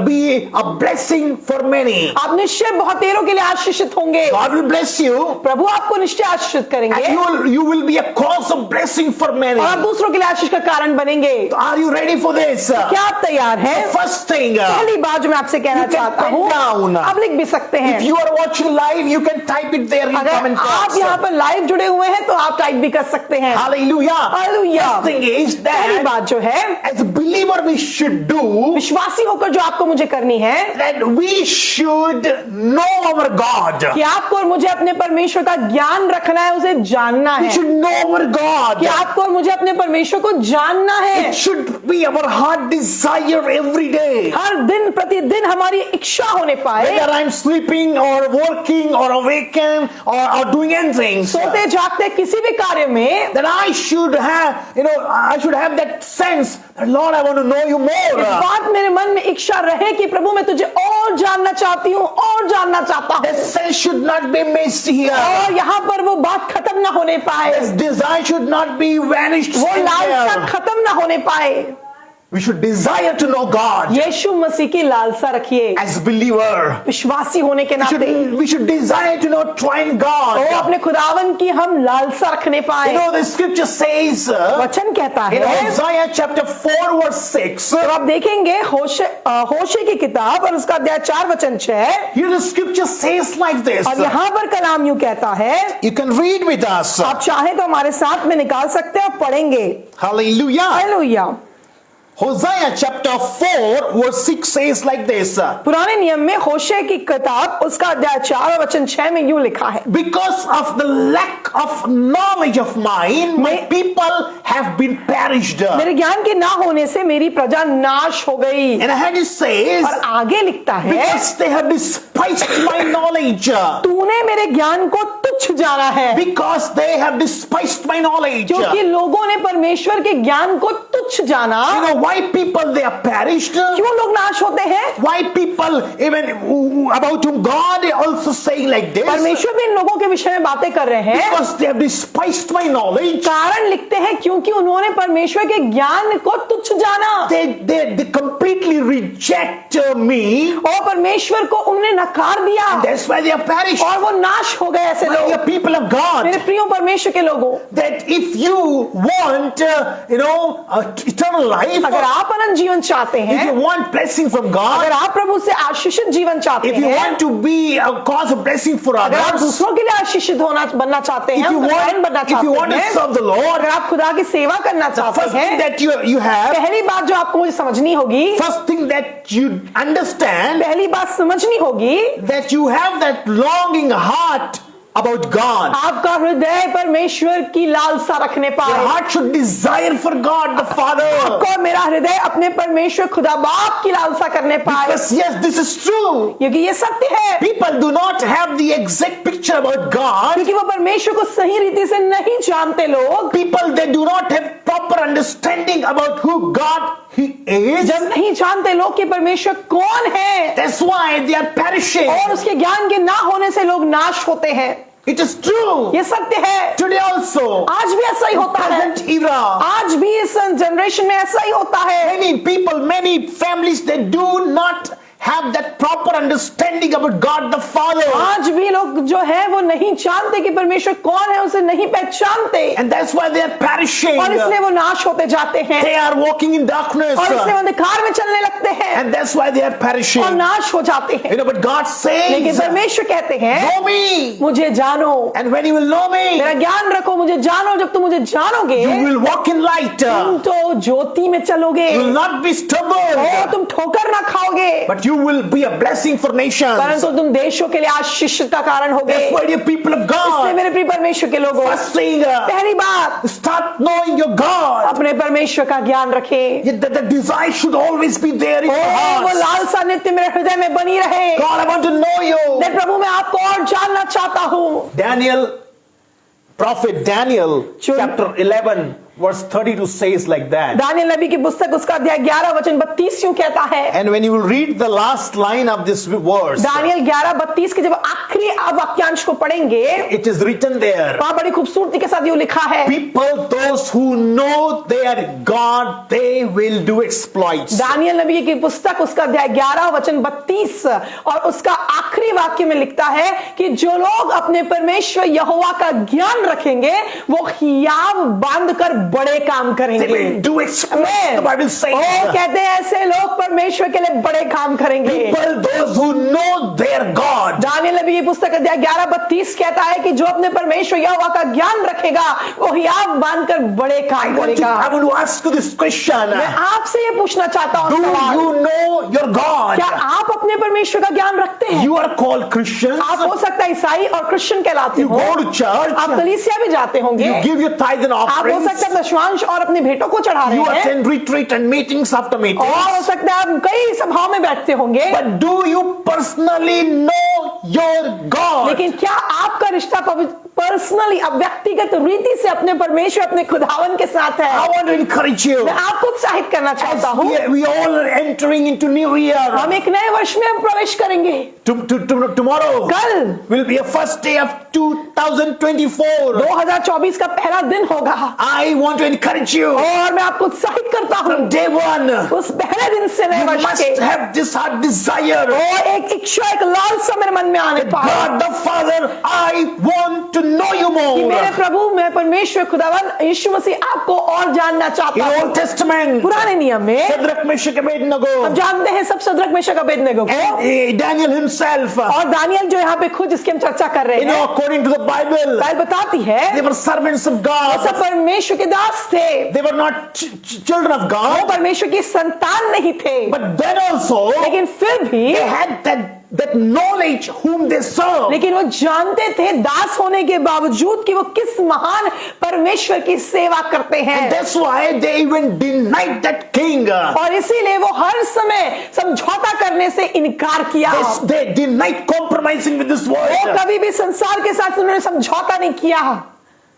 be a blessing for many. आप निश्चय बहुतेरों के लिए आशीषित होंगे। God will bless you, प्रभु आपको निश्चय आशीषित करेंगे and you will be a cause of blessing for many. और आप दूसरों के लिए आशीष का कारण बनेंगे। Are you ready for this? क्या आप तैयार हैं? First thing, पहली बात जो मैं आपसे कहना You can चाहता pen हूँ, down. आप लिख भी सकते हैं। if you are watching live, you can type it there in अगर comment आप box. यहाँ पर लाइव जुड़े हुए हैं तो आप टाइप भी कर सकते हैं। Hallelujah. Hallelujah. First thing is पहली that बात जो है as a believer we should do, विश्वासी होकर जो आपको मुझे करनी है that we should know our God. कि आपको और मुझे अपने परमेश्वर का ज्ञान रखना है, उसे जानना We है। should know our God. कि आपको और मुझे अपने परमेश्वर को जानना है। It should be our heart desire every day. हर दिन प्रतिदिन हमारी इच्छा होने पाए, Whether I'm sleeping or working or awakened or doing anything, सोते जागते किसी भी कार्य में, that I should have that sense that Lord, I want to know you more. इस बात मेरे मन में इच्छा रहे कि प्रभु मैं तुझे और जानना चाहती हूँ, और जानना चाहता That हूँ, sense should not be missed here. और यहाँ पर वो बात खत्म ना होने पाए, This desire should not be vanished वो लालसा somewhere. खत्म ना होने पाए। We should desire to know God यीशु मसीह की लालसा रखिए as a believer. विश्वासी होने के नाते, We should desire to know trying God. तो अपने खुदावन की हम लालसा रखने पाए। The scripture says वचन कहता in है, Isaiah chapter 4 verse 6. तो आप देखेंगे होशे की किताब और उसका अध्याय 4 वचन 6, Here the scripture says like this. और यहाँ पर कलाम यूं कहता है, You can read with us. आप चाहें तो हमारे साथ में निकाल सकते हैं और पढ़ेंगे। Hallelujah. Hallelujah. Hosea chapter 4 verse 6 says like this. पुराने नियम में होशे की किताब उसका अध्याय 4 और वचन 6 में यूं लिखा है, Because of the lack of knowledge of mine, my people have been perished. मेरे ज्ञान के ना होने से मेरी प्रजा नाश हो गई। And ahead it says, और आगे लिखता है, because they have despised my knowledge. तूने मेरे ज्ञान को तुच्छ जाना है। Because they have despised my knowledge. क्योंकि लोगों ने परमेश्वर के ज्ञान को तुच्छ जाना। Why people they are perished? क्यों लोग नाश होते हैं? Why people even about whom God also saying like this? परमेश्वर भी इन लोगों के विषय में बातें कर रहे हैं। Because they have despised my knowledge. कारण लिखते हैं क्योंकि उन्होंने परमेश्वर के ज्ञान को तुच्छ जाना। They completely reject me. और परमेश्वर को उन्होंने नकार दिया। That's why they are perished. और वो नाश हो गए ऐसे My लोग। dear people of God, मेरे प्रियो परमेश्वर के लोगों, that if you want eternal life, अगर आप अनंत जीवन चाहते if हैं, you want blessing from God, अगर आप प्रभु से आशीषित जीवन चाहते if you हैं, want to be a cause of blessing for अगर आप others, दूसरों के लिए आशीषित बनना चाहते हैं, if you उनका कारण बनना want to चाहते हैं, serve the Lord, अगर आप खुदा की सेवा करना चाहते first thing हैं, that you have, पहली बात जो आपको मुझे समझनी होगी, first thing that you understand, पहली बात समझनी होगी, that you have that longing heart about God. आपका हृदय परमेश्वर की लालसा रखने Your पाए। heart should desire for God the Father. आपको मेरा हृदय अपने परमेश्वर खुदा बाप की लालसा करने पाए, Because yes, this is true. क्योंकि ये सत्य है। People do not have the exact picture about God. क्योंकि वो परमेश्वर को सही रीति से नहीं जानते लोग, People, they do not have proper understanding about who God He is. जब नहीं जानते लोग कि परमेश्वर कौन है, That's why they are perishing. और उसके ज्ञान के ना होने से लोग नाश होते हैं। It is true. ये सत्य है। Today also, आज भी ऐसा ही होता है। present era, आज भी इस जनरेशन में ऐसा ही होता है। many people, many families, they do not have that proper understanding about God the Father. आज भी लोग जो है वो नहीं जानते कि परमेश्वर कौन है, उसे नहीं पहचानते, And that's why they are perishing. और इसलिए वो नाश होते जाते हैं, They are walking in darkness. और इसलिए वो अंधकार में चलने लगते हैं, And that's why they are perishing. और नाश हो जाते हैं। But God लेकिन says, परमेश्वर कहते हैं, know me. मुझे जानो, And when you will know me, मेरा ज्ञान रखो, मुझे जानो। जब तुम मुझे जानोगे, you will walk in light. तुम तो ज्योति में चलोगे, You will not be stubborn. और तुम ठोकर ना खाओगे, But you will be a blessing for nations. परंतु तुम देशों के लिए आशीष का कारण होगे। That's why, dear people of इसलिए God, मेरे प्रिय परमेश्वर के लोगों, first thing, पहली बात, start knowing your God. अपने परमेश्वर का ज्ञान रखें। The desire should always be there in your वो heart. लालसा नित्य मेरे हृदय में बनी रहे। God, I want to know you. मैं प्रभु मैं आपको और जानना चाहता हूँ। Daniel, prophet Daniel, chapter 11, verse 32 says like that. Daniel नबी की पुस्तक उसका अध्याय 11 वचन 32 यूं कहता है। And when you will read the last line of this verse, Daniel 11:32 के जब आखिरी वाक्यांश को पढ़ेंगे, it is written there. वहां बड़ी खूबसूरती के साथ यूं लिखा है, People, those who know their God, they will do exploits. Daniel नबी की पुस्तक उसका अध्याय 11 वचन 32 और उसका आखिरी वाक्य में लिखता है कि जो लोग अपने परमेश्वर यहोवा का ज्ञान रखेंगे वो हियाव बांधकर बड़े काम They करेंगे। will do exploits, the Bible says. वो कहते हैं ऐसे लोग परमेश्वर के लिए बड़े काम करेंगे। People, those who know their God. Daniel नबी की पुस्तक अध्याय 11:32 कहता है कि जो अपने परमेश्वर यहोवा का ज्ञान रखेगा वो हियाव बांधकर बड़े काम करेगा। I want to ask you this question. मैं आपसे ये पूछना चाहता हूँ, Do सवाल, you know your God? क्या आप अपने परमेश्वर का ज्ञान रखते हैं? You are called Christians. आप हो सकता है ईसाई और क्रिश्चियन कहलाते You हो, go to church. आप कलीसिया भी जाते होंगे, You give your tithe and आप हो offerings. सकता है दशमांश और अपनी भेंटों को चढ़ा You रहे हैं, attend retreat and meetings after और हो meetings. सकता है आप कई सभाओं में बैठते होंगे, But do you personally know your God? लेकिन क्या आपका रिश्ता पर्सनली अब व्यक्तिगत रीति से अपने परमेश्वर अपने खुदावन के साथ है? I want to encourage you. मैं आपको उत्साहित करना चाहता हूँ। We all are entering into new year. हम एक नए वर्ष में हम प्रवेश करेंगे। Tomorrow कल will be a first day of 2024. 2024 का पहला दिन होगा, I want to encourage you. और मैं आपको उत्साहित करता हूँ From day one, उस पहले दिन से नए you वर्ष must के, have this heart desire. और एक इच्छा एक लालसा मेरे मन में आने पाए God the Father, I want to know you कि मेरे more. प्रभु मैं परमेश्वर खुदावन यीशु मसीह आपको और जानना In चाहता हूँ। Old Testament, पुराने नियम में Shadrach, Meshach, हम Abednego, जानते हैं सब शद्रक मेशक अबेदनगो को, and Daniel himself, और दानियल जो यहाँ पे खुद जिसकी हम चर्चा कर रहे हैं, according to the Bible, Bible बताती है they were servants of वो God. सब परमेश्वर के दास थे, They were not children of वो God, परमेश्वर की संतान नहीं थे, but then also लेकिन फिर भी they had that knowledge whom they serve. लेकिन वो जानते थे दास होने के बावजूद कि वो किस महान परमेश्वर की सेवा करते And हैं, that's why they even denied that king. और इसीलिए वो हर समय समझौता करने से इनकार किया। They denied compromising with this वो world. कभी भी संसार के साथ उन्होंने समझौता नहीं किया,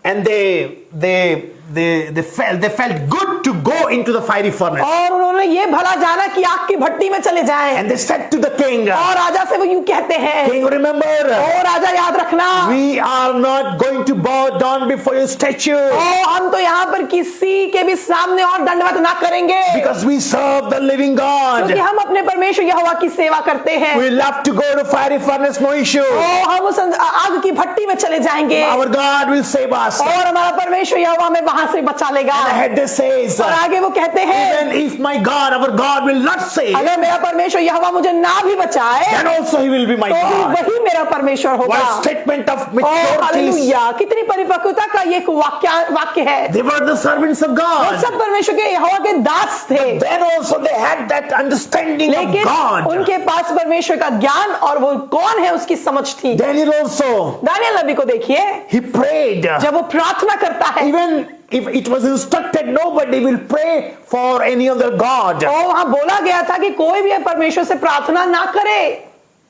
And they felt good to go into the fiery furnace. और उन्होंने ये भला जाना कि आग की भट्टी में चले जाएं, And they said to the king, और राजा से वो यूं कहते हैं, King, remember, ओ राजा याद रखना, we are not going to bow down before your statue, ओ हम तो यहाँ पर किसी के भी सामने और दंडवत ना करेंगे, because we serve the living क्योंकि God. हम अपने परमेश्वर यहोवा की सेवा करते हैं। We love to go to fiery furnace, no issue. ओ हम उस आग की भट्टी में चले जाएंगे, Our God will save us. और हमारा परमेश्वर यहोवा हमें वहां से बचा लेगा। And ahead they says, और आगे वो कहते हैं, even if my God, our God will not save, अगर मेरा परमेश्वर यहोवा मुझे ना भी बचाए then also he will be my तो भी God. वही मेरा परमेश्वर होगा। What a statement of oh maturity. Hallelujah, कितनी परिपक्वता का ये एक वाक्य है। They were the servants of वो God. सब परमेश्वर के यहोवा के दास थे, Then also they had that understanding of लेकिन God. उनके पास परमेश्वर का ज्ञान और वो कौन है उसकी समझ थी। Daniel also, दानियल नबी को देखिए, he prayed. जब वो प्रार्थना करता है, Even if it was instructed, nobody will pray for any other God. और वहां बोला गया था कि कोई भी परमेश्वर से प्रार्थना ना करे,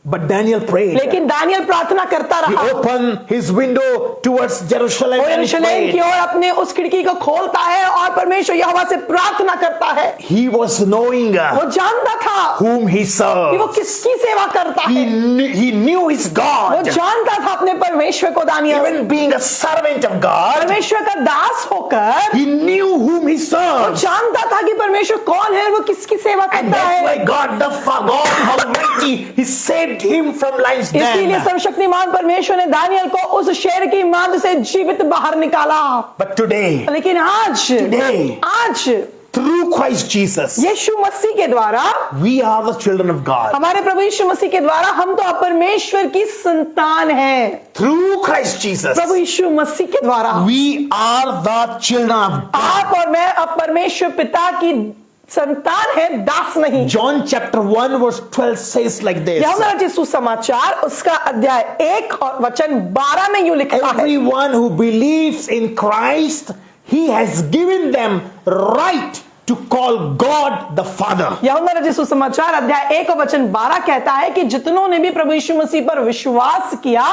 But Daniel prayed. लेकिन दानियल प्रार्थना करता He रहा। opened his window towards Jerusalem वो and he यरूशलेम की prayed. ओर अपने उस खिड़की को खोलता है और परमेश्वर यहोवा से प्रार्थना करता है। He was knowing वो जानता था whom he कि वो served. किसकी सेवा करता है। He knew his वो God. जानता था अपने परमेश्वर को। Daniel Even being a servant of God, परमेश्वर का दास होकर he knew whom he वो served. जानता था कि परमेश्वर कौन है और वो किसकी सेवा And करता that's है। why God Almighty, He saved him from lion's इसीलिए den. सर्वशक्तिमान परमेश्वर ने दानियल को उस शेर की मांद से जीवित बाहर निकाला। But today, लेकिन आज through Christ Jesus, यीशु मसीह के द्वारा, we are the children of God. हमारे प्रभु यीशु मसीह के द्वारा हम तो अब परमेश्वर की संतान हैं। Through Christ Jesus, प्रभु यीशु मसीह के द्वारा we are the children of God. आप और मैं अब परमेश्वर पिता की संतान है, दास नहीं। John chapter 1 verse 12 says like this. यूहन्ना रचित सुसमाचार उसका अध्याय 1 और वचन 12 में यूं लिखा है, Everyone who believes in Christ, He has given them right to call God the Father. यूहन्ना रचित सुसमाचार अध्याय 1 और वचन 12 कहता है कि जितनों ने भी प्रभु यीशु मसीह पर विश्वास किया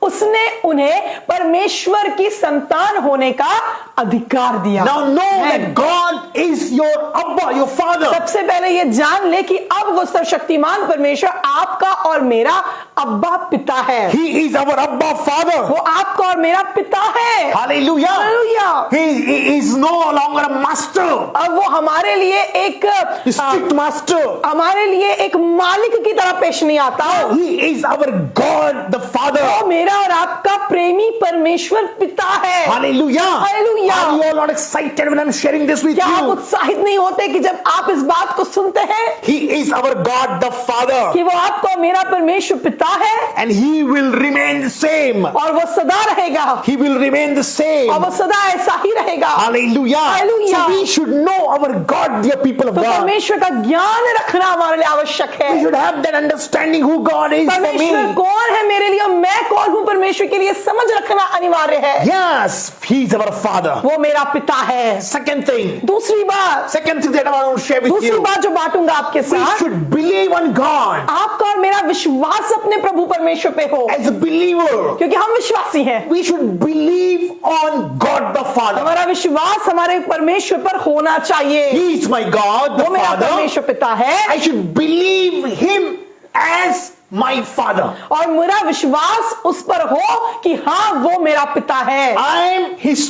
उसने उन्हें परमेश्वर की संतान होने का अधिकार दिया। Now know that God is your Abba, your Father. सबसे पहले ये जान ले कि अब वो सर्वशक्तिमान परमेश्वर आपका और मेरा अब्बा पिता है। He is our Abba Father. वो आपका और मेरा पिता है। Hallelujah. Hallelujah. He is no longer a master, अब वो हमारे लिए एक strict master. हमारे लिए एक मालिक की तरह पेश नहीं आता। He is our God the Father. वो मेरा और आपका प्रेमी परमेश्वर पिता है। Hallelujah. Hallelujah. Are you all not excited when I'm sharing this with क्या आप you? उत्साहित नहीं होते कि जब आप इस बात को सुनते हैं He is our God the Father, कि वो आपका और मेरा परमेश्वर पिता है and He will remain the same. और वो सदा रहेगा He will remain the same. और वो सदा ऐसा ही रहेगा। Hallelujah. Hallelujah. So we should know our God, dear people of तो God. परमेश्वर का ज्ञान रखना हमारे लिए आवश्यक है। We should have that understanding who God is for परमेश्वर me. कौन है मेरे लिए और मैं कौन हूं परमेश्वर के लिए समझ रखना अनिवार्य है। Yes, He is our Father. वो मेरा पिता है। Second thing दूसरी that I want to share with दूसरी you. बात जो बांटूंगा आपके We साथ, should believe on God आपका और मेरा विश्वास अपने प्रभु परमेश्वर पे हो, as a believer. क्योंकि हम विश्वासी हैं। We should believe on God the Father. हमारा विश्वास हमारे परमेश्वर पर होना चाहिए। He is my God the वो मेरा Father. परमेश्वर पिता है I should believe Him as my Father. और मेरा विश्वास उस पर हो कि हाँ वो मेरा पिता है। I'm His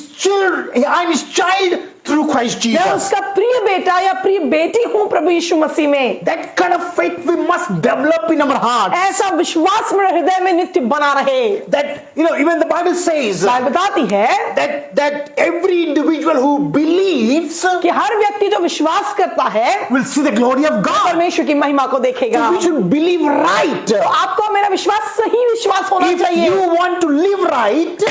child through Christ मैं Jesus. उसका प्रिय बेटा या प्रिय बेटी हूँ प्रभु यीशु मसीह में। That kind of faith we must develop in our hearts. ऐसा विश्वास मेरे हृदय में नित्य बना रहे। That even the Bible says Bible बताती है that every individual who believes कि हर व्यक्ति जो विश्वास करता है will see the glory of God. परमेश्वर की महिमा को देखेगा। So we should believe right. तो आपको मेरा विश्वास सही विश्वास होना If चाहिए। you want to live right,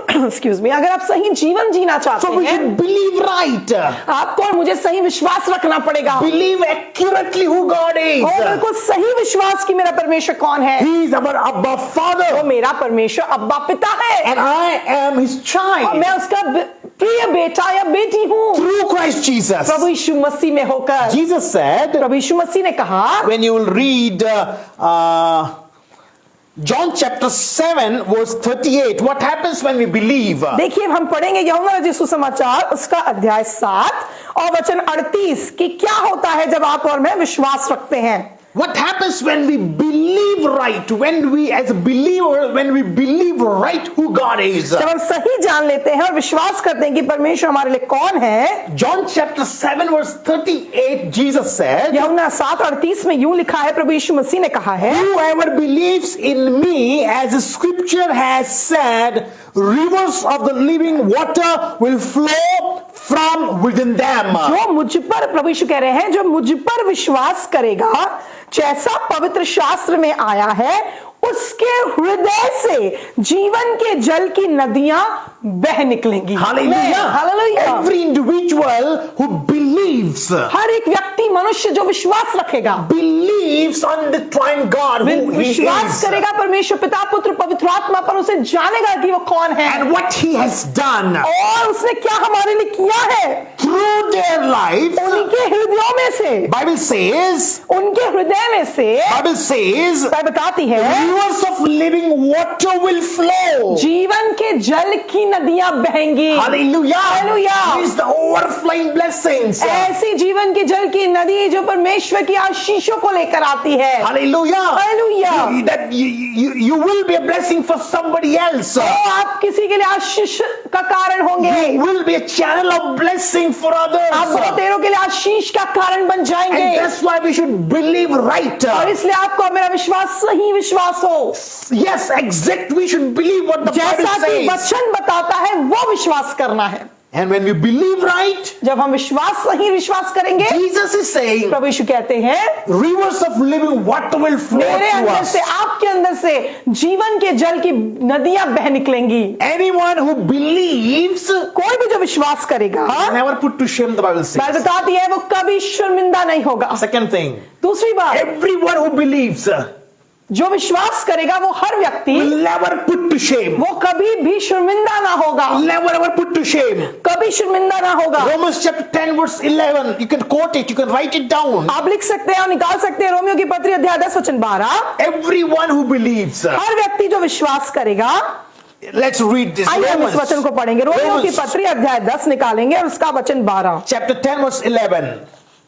excuse me, अगर आप सही जीवन जीना चाहते so we हैं should believe right. आपको और मुझे सही विश्वास रखना पड़ेगा Believe accurately who God और is. बिल्कुल सही विश्वास कि मेरा परमेश्वर कौन है। He is our Abba वो Father, मेरा परमेश्वर अब्बा पिता है and I am His और child मैं उसका प्रिय बेटा या बेटी हूँ through Christ Jesus. प्रभु यीशु मसीह में होकर। Jesus said, प्रभु यीशु मसीह ने कहा, when you will read John chapter 7 verse 38, what happens when we believe? देखिए हम पढ़ेंगे यूहन्ना रचित सुसमाचार उसका अध्याय 7 और वचन 38 कि क्या होता है जब आप और मैं विश्वास रखते हैं। What happens when we believe right? When we as a believer, when we believe right who God is. जब हम सही जान लेते हैं और विश्वास करते हैं कि परमेश्वर हमारे लिए कौन है। John chapter 7 verse 38, Jesus said, यूहन्ना 7:38 में यूं लिखा है, प्रभु यीशु मसीह ने कहा है, whoever believes in me, as the scripture has said, rivers of the living water will flow from within them. जो मुझ पर, प्रभु यीशु कह रहे हैं, जो मुझ पर विश्वास करेगा जैसा पवित्र शास्त्र में आया है उसके हृदय से जीवन के जल की नदियां बह निकलेंगी। Hallelujah. Hallelujah. Every individual who believes हर एक व्यक्ति मनुष्य जो विश्वास रखेगा, believes on the triune God who He विश्वास is करेगा परमेश्वर पिता पुत्र पवित्र आत्मा पर, उसे जानेगा कि वो कौन है and what He has done और उसने क्या हमारे लिए किया है। through their life, उनके हृदयों में से, Bible says, उनके हृदय में से Bible says, बाइबल बताती है rivers of living water will flow. जीवन के जल की नदियां बहेंगी। Hallelujah. Hallelujah. It is the overflowing blessings. ऐसी जीवन की जल की नदी जो परमेश्वर की आशीषों को लेकर आती है। Hallelujah. Hallelujah. That you will be a blessing for somebody else. तो आप किसी के लिए आशीष का कारण होंगे, You will be a channel of blessing for आप others. बहुतेरों के लिए आशीष का कारण बन And जाएंगे। that's why we should believe right. और इसलिए आपको और मेरा विश्वास सही विश्वास हो, Yes, exact. We should believe what the Bible जैसा कि says. वचन बताता है वो विश्वास करना है। And when we believe right, जब हम सही विश्वास करेंगे, Jesus is saying, प्रभु यीशु कहते हैं rivers of living water will flow मेरे to अंदर us. से, आपके अंदर से जीवन के जल की नदियां बह निकलेंगी। Anyone who believes कोई भी जो विश्वास करेगा, never put to shame, the Bible says. Bible बताती है वो कभी शर्मिंदा नहीं होगा। Second thing, दूसरी बात, everyone who believes जो विश्वास करेगा वो हर व्यक्ति, will never put to shame. वो कभी भी शर्मिंदा ना होगा, Never ever put to shame. कभी शर्मिंदा ना होगा। Romans chapter 10 verse 11. You can quote it. You can write it down. आप लिख सकते हैं और निकाल सकते हैं, रोमियो की पत्री अध्याय 10 वचन 12। Everyone who believes. हर व्यक्ति जो विश्वास करेगा, Let's read this. आइए हम इस वचन को पढ़ेंगे। रोमियो की Romans पत्री अध्याय 10 निकालेंगे और उसका वचन 12, chapter 10 verse 11.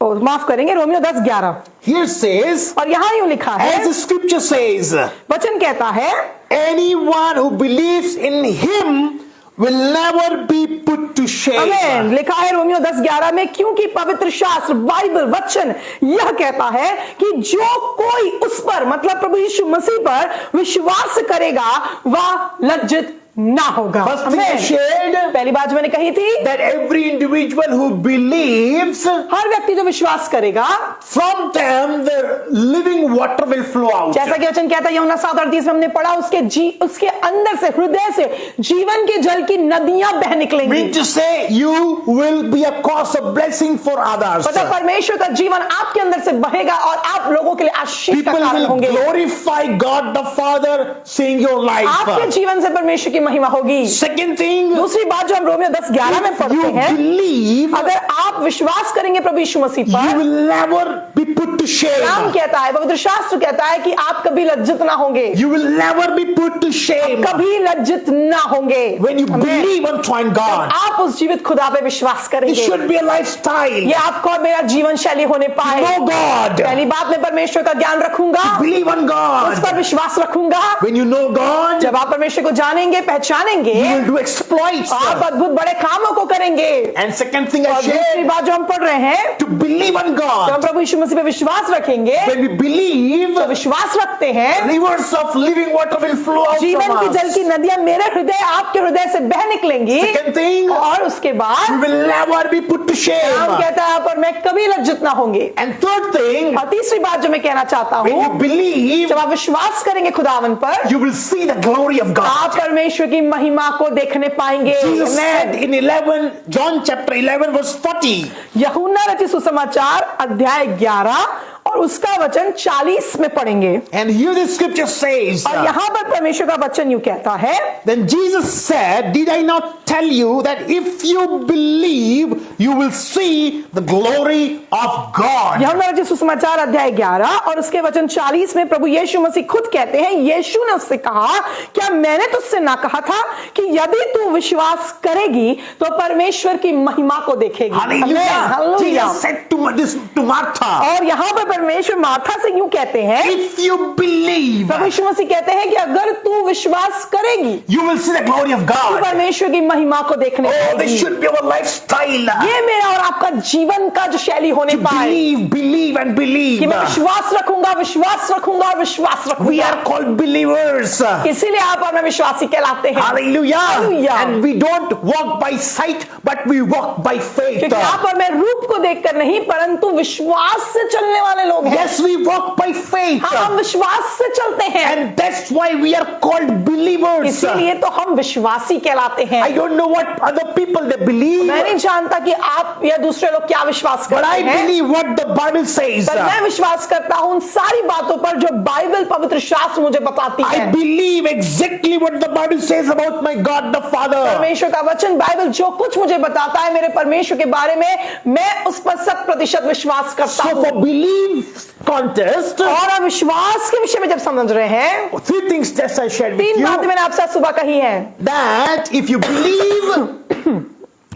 माफ करेंगे, रोमियो 10:11। Here says, और यहाँ यूं लिखा as है, the scripture says, वचन कहता है anyone who believes in him will never be put to shame. आमेन। लिखा है रोमियो 10:11 में, क्योंकि पवित्र शास्त्र बाइबल वचन यह कहता है कि जो कोई उस पर, मतलब प्रभु यीशु मसीह पर विश्वास करेगा वह लज्जित ना होगा। First thing I amen. shared, पहली बात जो मैंने कही थी, that every individual who believes, हर व्यक्ति जो विश्वास करेगा, from them the living water will flow out. जैसा कि वचन कहता है यूहन्ना 7:38 में हमने पढ़ा, उसके अंदर से, हृदय से जीवन के जल की नदियां बह निकलेंगी। Mean to say you will be a cause of blessing for others. मतलब परमेश्वर का जीवन आपके अंदर से बहेगा और आप लोगों के लिए आशीष का People कारण will होंगे। glorify God the Father seeing your life. आपके जीवन से परमेश्वर की महिमा होगी। Second thing, दूसरी बात जो हम रोमियो 10:11 में if पढ़ते you हैं, believe, अगर आप विश्वास करेंगे प्रभु यीशु मसीह you पर, will never be put to नाम shame. कहता है, पवित्र शास्त्र कहता है कि आप कभी लज्जित ना होंगे, You will never be put to shame कभी लज्जित ना होंगे। when you आमीन। believe on true God. आप उस जीवित खुदा पे विश्वास It करेंगे, should be a lifestyle. ये आपको और मेरा जीवन शैली होने पाए। Know God. पहली बात, मैं परमेश्वर का ज्ञान रखूंगा, Believe on उस पर God. विश्वास रखूंगा। When you know God, जब आप परमेश्वर को जानेंगे, पहचानेंगे, you will do exploits. आप अद्भुत बड़े कामों को करेंगे। And second thing I और दूसरी shared, बात जो हम पढ़ रहे हैं, to believe on जब हम God. प्रभु यीशु मसीह पे विश्वास रखेंगे, When we believe, तो विश्वास रखते हैं, rivers of living water will flow out जीवन from की us. जल की नदियां मेरे हृदय, आपके हृदय से बह निकलेंगी। Second thing, और उसके we बाद will never be put to हम shame. कहता है आप और मैं कभी लज्जित ना होंगे। And third thing, और तीसरी बात जो मैं कहना चाहता when you हूँ, believe, जब आप विश्वास करेंगे खुदावन पर, you will see the glory of God. आप परमेश्वर की महिमा को देखने पाएंगे। Jesus said Amen। in 11, John chapter 11 verse 40, यूहन्ना रचित सुसमाचार अध्याय 11 और उसका वचन 40 में पढ़ेंगे। and here the scripture says, और यहाँ पर परमेश्वर का वचन यूं कहता है, then Jesus said, did I not tell you that if you believe, you will see the glory of God. यूहन्ना रचित सुसमाचार अध्याय 11 और उसके वचन 40 में प्रभु यीशु मसीह खुद कहते हैं, यीशु ने उससे कहा, क्या मैंने तुझसे ना कहा था कि यदि तू विश्वास करेगी तो परमेश्वर की महिमा को देखेगी। Hallelujah. Hallelujah. Jesus said to Martha, और यहाँ पर परमेश्वर मार्था से यूं कहते हैं, if you believe, प्रभु यीशु मसीह कहते हैं कि अगर तू विश्वास करेगी you will see the glory of तो God. परमेश्वर की महिमा को देखने Oh, this पाएगी। should be our lifestyle. ये मेरा और आपका जीवन का जो शैली होने पाए Believe and कि believe. मैं विश्वास रखूंगा, विश्वास रखूंगा और विश्वास We रखूंगा। are called believers. इसीलिए आप और मैं विश्वासी कहलाते हैं। Hallelujah. Hallelujah. And we don't walk by sight, but we walk by faith. क्योंकि आप और मैं रूप को देखकर नहीं, परंतु विश्वास से चलने वाले लोग हैं। Yes, we walk by faith. हाँ, हम विश्वास से चलते हैं, And that's why we are called believers. इसीलिए तो हम विश्वासी कहलाते हैं। I don't know what other people they believe, मैं नहीं जानता कि आप या दूसरे लोग क्या विश्वास but I करते हैं, believe what the Bible says. पर मैं विश्वास करता हूं उन सारी बातों पर जो बाइबल पवित्र शास्त्र मुझे बताती I है। believe exactly what the Bible says about my God the Father. परमेश्वर का वचन बाइबल जो कुछ मुझे बताता है मेरे परमेश्वर के बारे में, मैं उस पर 100% विश्वास करता So हूं। for belief contest, और आप विश्वास के विषय में जब समझ रहे हैं, 3 things just I shared with तीन बातें you. मैंने आपसे सुबह कही है। That if you believe,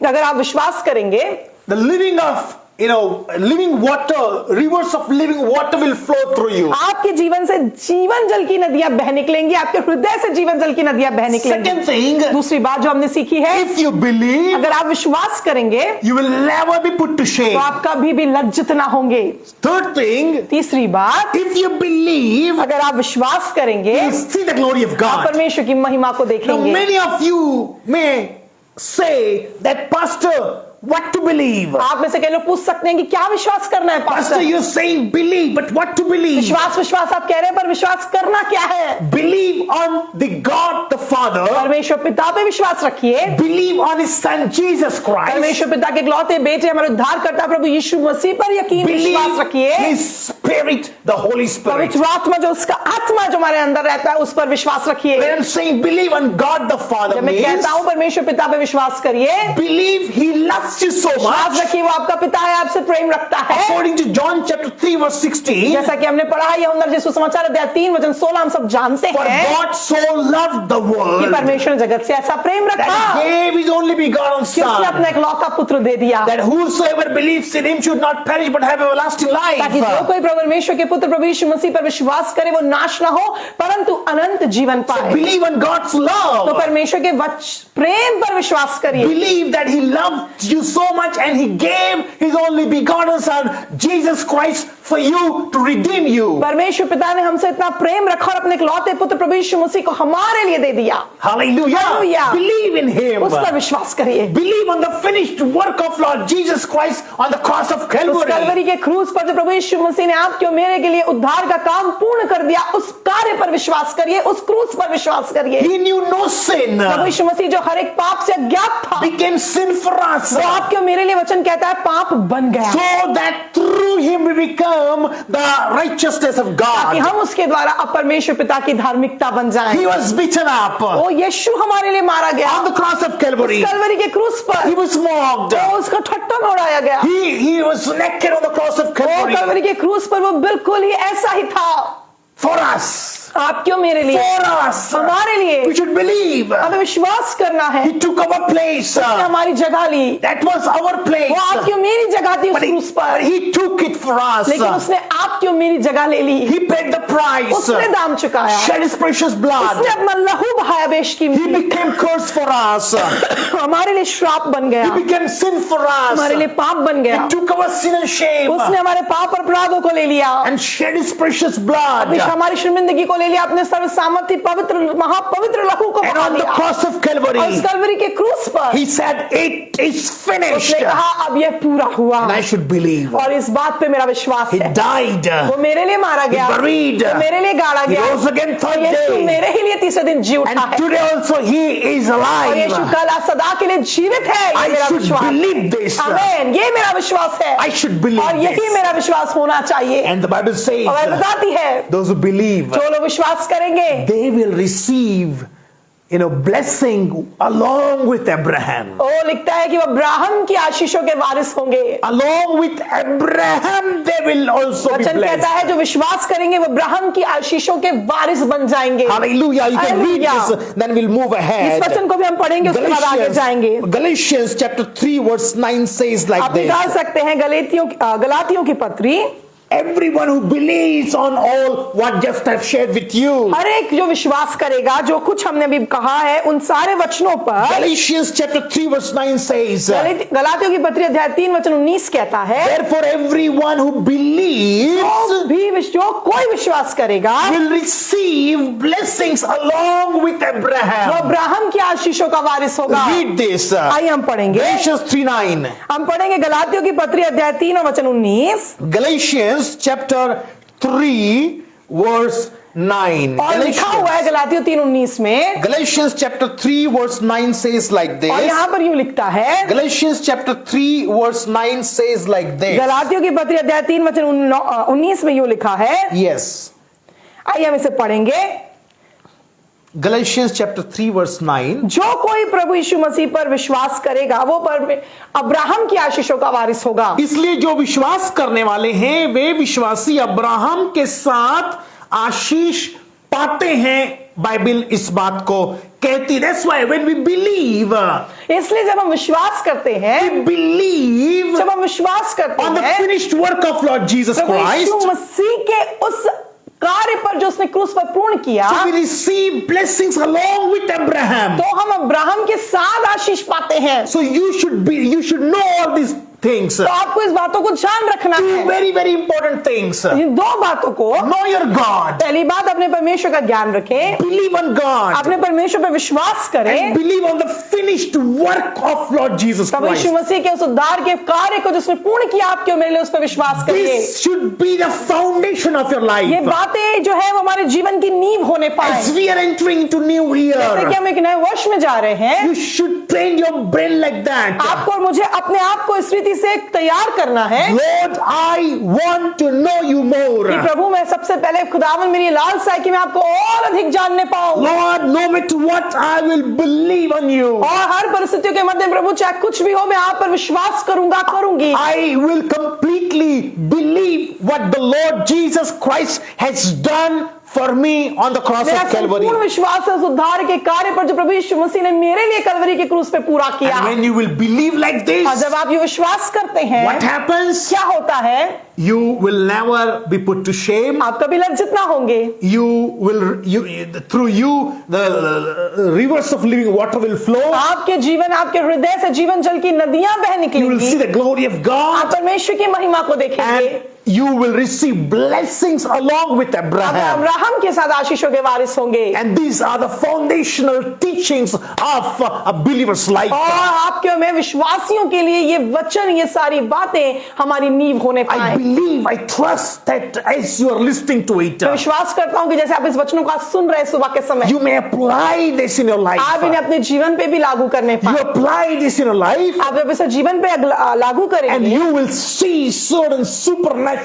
अगर आप विश्वास करेंगे, the living water, rivers of living water will flow through you. आपके जीवन से जीवन जल की नदियां बह निकलेंगी, आपके हृदय से जीवन जल की नदियां बह निकलेंगी। Second thing, दूसरी बात जो हमने सीखी है, if you believe, अगर आप विश्वास करेंगे you will never be put to तो shame. आप कभी भी लज्जित ना होंगे। Third thing, तीसरी बात, if you believe, अगर आप विश्वास करेंगे you see the glory of आप God. परमेश्वर की महिमा को Now देखेंगे। many of you may say that, Pastor, what to believe? आप में से कई लोग पूछ सकते हैं कि क्या विश्वास करना है Pastor, pastor? you're saying believe, but what to believe? विश्वास विश्वास आप कह रहे हैं, पर विश्वास करना क्या है? Believe on the God the Father. परमेश्वर पिता पे विश्वास रखिए। Believe on His Son Jesus Christ. परमेश्वर पिता के इकलौते बेटे हमारे उद्धारकर्ता प्रभु यीशु मसीह पर यकीन विश्वास Believe रखिए। His Spirit, the Holy Spirit. पवित्र आत्मा जो उसका आत्मा जो हमारे अंदर रहता है उस पर विश्वास रखिए। When I'm saying believe on God the Father जब मैं means कहता हूं परमेश्वर पिता पे विश्वास करिए, believe He loves you so विश्वास much. रखिए वो आपका पिता है, आपसे प्रेम रखता है। According to John chapter 3 verse 16, जैसा कि हमने पढ़ा है यूहन्ना रचित सुसमाचार अध्याय 3 वचन 16 हम सब जानते for हैं God so loved the कि world परमेश्वर ने जगत से ऐसा प्रेम that रखा He gave His only begotten कि उसने अपना Son, इकलौता पुत्र दे दिया, that whosoever believes in Him should not perish but have everlasting ताकि जो life. कोई प्रभु परमेश्वर के पुत्र प्रभु यीशु मसीह पर विश्वास करे वो नाश ना हो परंतु अनंत जीवन पाए। Believe on God's तो love. परमेश्वर के प्रेम पर विश्वास करिए। Believe that He loved you so much and He gave His only begotten Son, Jesus Christ, for you to redeem you. परमेश्वर पिता ने हमसे इतना प्रेम रखा और अपने इकलौते पुत्र प्रभु यीशु मसीह को हमारे लिए दे दिया। Hallelujah. Hallelujah. Believe in Him. उस पर विश्वास करिए। Believe on the finished work of Lord Jesus Christ on the cross of उस Calvary. कलवरी के क्रूस पर जो प्रभु यीशु मसीह ने आपके और मेरे के लिए उद्धार का काम पूर्ण कर दिया, उस कार्य पर विश्वास करिए, उस क्रूस पर विश्वास करिए। He knew no sin, प्रभु यीशु मसीह जो हर एक पाप से अज्ञात था, became sin for us, वो आपके और मेरे लिए वचन कहता है पाप बन गया, so that through Him we become the righteousness of ताकि God. हम उसके द्वारा अब परमेश्वर पिता की धार्मिकता बन जाएं। He was beaten up वो यीशु हमारे लिए मारा गया on the cross of Calvary. Kalvari के क्रूस पर, He was mocked. वो उसका ठट्टा में उड़ाया गया। He was naked on the cross of वो Calvary कलवरी के क्रूस पर वो बिल्कुल ही ऐसा ही था for us. आपके और मेरे लिए, For us. हमारे लिए। We should believe. हमें विश्वास करना है, He took our place. उसने हमारी जगह ली, That was our place. वो आपकी और मेरी जगह थी उस क्रूस पर, He took it for us. लेकिन उसने आपकी और मेरी जगह ले ली, He paid the price. उसने दाम चुकाया, Shed His precious blood. उसने अपना लहू बहाया He बेशकीमती, became cursed for us. हमारे लिए श्राप बन गया, He became sin for us. हमारे लिए पाप बन गया, He took our sin and shame उसने हमारे पाप और अपराधों को ले लिया, and shed His precious blood. हमारी शर्मिंदगी को ले लिया, अपने सर्वसामर्थी पवित्र महापवित्र लहू को And बहा on the दिया, cross of Calvary, और उस कलवरी के क्रूस पर He said, "It is finished." उसने कहा अब यह पूरा हुआ, And I should believe. और इस बात पे मेरा विश्वास He है। died. वो मेरे लिए मारा गया, Buried. वो मेरे लिए गाड़ा He गया, rose again third यीशु day. मेरे ही लिए तीसरे दिन जी उठा And है, today also He is और यीशु alive. कल आज सदा के लिए जीवित है। ये I मेरा should विश्वास, believe this. आमीन, ये मेरा विश्वास है, I should believe और यही this. मेरा विश्वास होना चाहिए। And the Bible says, और वह बताती है those who believe, जो लोग विश्वास करेंगे they will receive, blessing along with Abraham. वो लिखता है कि वो अब्राहम की आशीषों के वारिस होंगे। Along with Abraham, they will also be वचन कहता blessed. है जो विश्वास करेंगे वो अब्राहम की आशीषों के वारिस बन जाएंगे। Hallelujah. You can read Hallelujah. this, then we'll move इस ahead. वचन को भी हम पढ़ेंगे, उसके बाद आगे जाएंगे। Galatians chapter 3 verse 9 says like आप this. निकाल सकते हैं गलातियों की पत्री, Everyone who believes on all what just I've shared with you. हर एक जो विश्वास करेगा जो कुछ हमने अभी कहा है उन सारे वचनों पर, Galatians chapter 3 verse 9 says, गलातियों की पत्री अध्याय 3 वचन 19 कहता है, therefore everyone who believes जो कोई विश्वास करेगा will receive blessings along with वो Abraham. अब्राहम की आशीषों का वारिस होगा। Read this. आइए हम पढ़ेंगे, Galatians 3:9. हम पढ़ेंगे गलातियों की पत्री अध्याय 3 और वचन 19। Galatians Galatians chapter 3 verse 9. और लिखा हुआ है गलातियों 3:19 में, Galatians chapter 3 verse 9 says like और this. यहां पर यूं लिखता है, Galatians chapter 3 verse 9 says like this. गलातियों की पत्री अध्याय 3 वचन 19 में यूं लिखा है। Yes. आइए हम इसे पढ़ेंगे। Galatians chapter 3 verse 9. जो कोई प्रभु यीशु मसीह पर विश्वास करेगा वो पर अब्राहम की आशीषों का वारिस होगा। इसलिए जो विश्वास करने वाले हैं वे विश्वासी अब्राहम के साथ आशीष पाते हैं। बाइबल इस बात को कहती। That's why when we believe, इसलिए जब हम विश्वास करते हैं, we believe जब हम विश्वास करते on the हैं finished work of Lord Jesus Prabhu Yeshu Christ, मसीह के उस कार्य पर जो उसने क्रूस पर पूर्ण किया, so we receive blessings along with Abraham. तो हम अब्राहम के साथ आशीष पाते हैं। So you should know all these things. तो आपको इस बातों को ध्यान रखना Two है। very very important things. इन दो बातों को, Know your God. पहली बात अपने परमेश्वर का ज्ञान रखें, Believe on God. अपने परमेश्वर पर विश्वास करें, And believe on the finished work of Lord Jesus Prabhu Yeshu Christ. मसीह के उस उद्धार के कार्य को जिसने पूर्ण किया आपके और मेरे लिए, उस पर विश्वास करिए। This should be the foundation of your ये life. बातें जो है वो हमारे जीवन की नींव होने पाए। As we are entering into new जैसे कि year, हम एक नए वर्ष में जा रहे हैं, you should train your brain like that. आपको और मुझे अपने आप को इस रीति से तैयार करना है Lord, I want to know you कि more. प्रभु मैं सबसे पहले खुदावन मेरी लालसा है कि मैं आपको और अधिक जानने पाऊं, Lord, no matter what, I will believe on you. और हर परिस्थितियों के मध्य प्रभु चाहे कुछ भी हो मैं आप पर विश्वास करूंगी। I will completely believe what the Lord Jesus Christ has done for me on the cross मेरा of Calvary. संपूर्ण विश्वास है उस उद्धार के कार्य पर जो प्रभु यीशु मसीह ने मेरे लिए कलवरी के क्रूस पे पूरा किया। And when you will believe like और this, जब आप ये विश्वास करते हैं, what happens? क्या होता है? You will never be put to shame. आप कभी लज्जित ना होंगे। Through you, the rivers of living water will flow. आपके जीवन, आपके हृदय से जीवन जल की नदियां बह You will निकलेंगी। see the glory of आप God, परमेश्वर की महिमा को देखेंगे। and you will receive blessings along with आप Abraham. अब्राहम के साथ आशीषों के वारिस होंगे। And these are the foundational teachings of a believer's life. और आपके और मैं विश्वासियों के लिए ये वचन, ये सारी बातें हमारी नींव होने I पाए। believe, I trust that as you are listening to it, मैं विश्वास करता हूं कि जैसे आप इस वचनों को आज सुन रहे हैं सुबह के समय, you may apply this in your life. आप इन्हें अपने जीवन पे भी लागू करने You पाए। apply this in your life, आप जब इसे जीवन पे लागू and करेंगे, you will see certain supernatural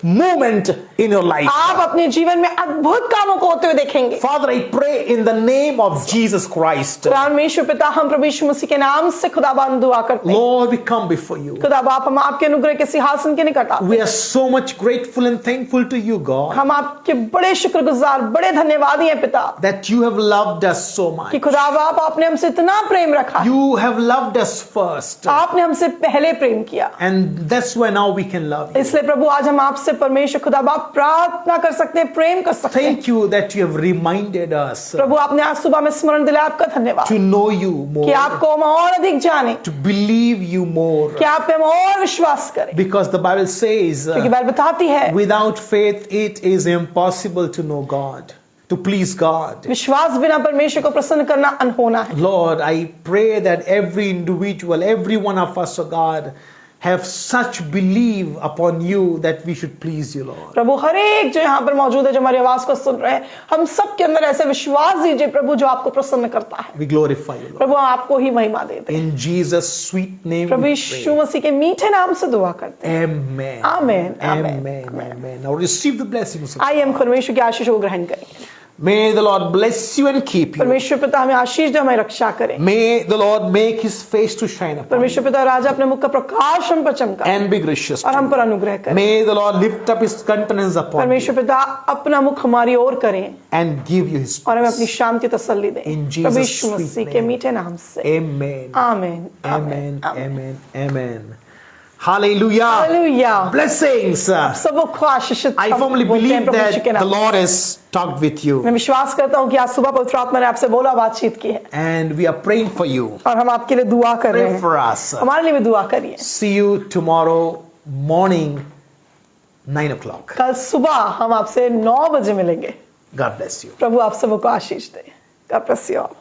movement in your life. आप अपने जीवन में अद्भुत कामों को होते हुए देखेंगे। Father, I pray in the name of Jesus Christ. परमेश्वर पिता, हम प्रभु यीशु मसीह के नाम से खुदाबंद दुआ करते हैं। Lord, we come before you. खुदा बाप, हम आपके अनुग्रह के सिंहासन के निकट आते हैं। We are so much grateful and thankful to you, God, हम आपके बड़े शुक्रगुजार, बड़े धन्यवादी हैं पिता, that you have loved us so much. कि खुदा बाप आपने हमसे इतना प्रेम रखा है। You have loved us first. आपने हमसे पहले प्रेम किया, And that's why now we can love you. इसलिए प्रभु आज हम आपसे परमेश्वर खुदा बाप प्रार्थना कर सकते हैं, प्रेम कर सकते हैं। Thank you that you have reminded us प्रभु आपने आज सुबह में स्मरण दिलाया, आपका धन्यवाद to know you कि more, आपको हम और अधिक जाने, to believe you more. कि आप पे हम और विश्वास करें, Because the Bible says, क्योंकि बाइबल बताती है without faith it is impossible to know God, to please God. विश्वास बिना परमेश्वर को प्रसन्न करना अनहोना है। Lord, I pray that every individual, every one of us, oh God, have such belief upon you that we should please you, Lord. प्रभु हर एक जो यहाँ पर मौजूद है, जो हमारी आवाज को सुन रहे हैं, हम सब के अंदर ऐसे विश्वास दीजिए प्रभु जो आपको प्रसन्न करता है। We glorify you, Lord. प्रभु हम आपको ही महिमा देते हैं। In Jesus' sweet name Prabhu we Yeshu pray. मसीह के मीठे नाम से दुआ करते हैं। Amen. Amen. Amen. Amen. Amen. Now receive the blessings of God. आइए हम परमेश्वर की आशीष को ग्रहण करेंगे। May the Lord bless you and keep you. परमेश्वर पिता हमें आशीष दे, हमें रक्षा करे। May the Lord make his face to shine upon you परमेश्वर पिता राजा अपने मुख का प्रकाश हम पर चमकाए and be gracious और to हम पर you. अनुग्रह करे। May the Lord lift up his countenance upon you परमेश्वर पिता अपना मुख हमारी ओर करें and give you his और हमें अपनी peace. शांति तसल्ली दें। In Jesus' Prabhu Yeshu sweet मसीह के name. मीठे नाम से Amen. आमीन। Amen. Amen. Amen. Hallelujah. Hallelujah. Blessings. सबों को आशीषित I हम firmly बोलते हैं believe प्रभु यीशु that के the नाम। Lord has talked with you मैं विश्वास करता हूँ कि आज सुबह पवित्र आत्मा ने आपसे बोला, बातचीत की है and we are praying for you. और हम आपके लिए दुआ कर रहे Pray हैं। for us. हमारे लिए भी दुआ करिए। See you tomorrow morning 9 o'clock. कल सुबह हम आपसे 9 बजे मिलेंगे। God bless you. प्रभु आप सबको आशीष दे। God bless you all.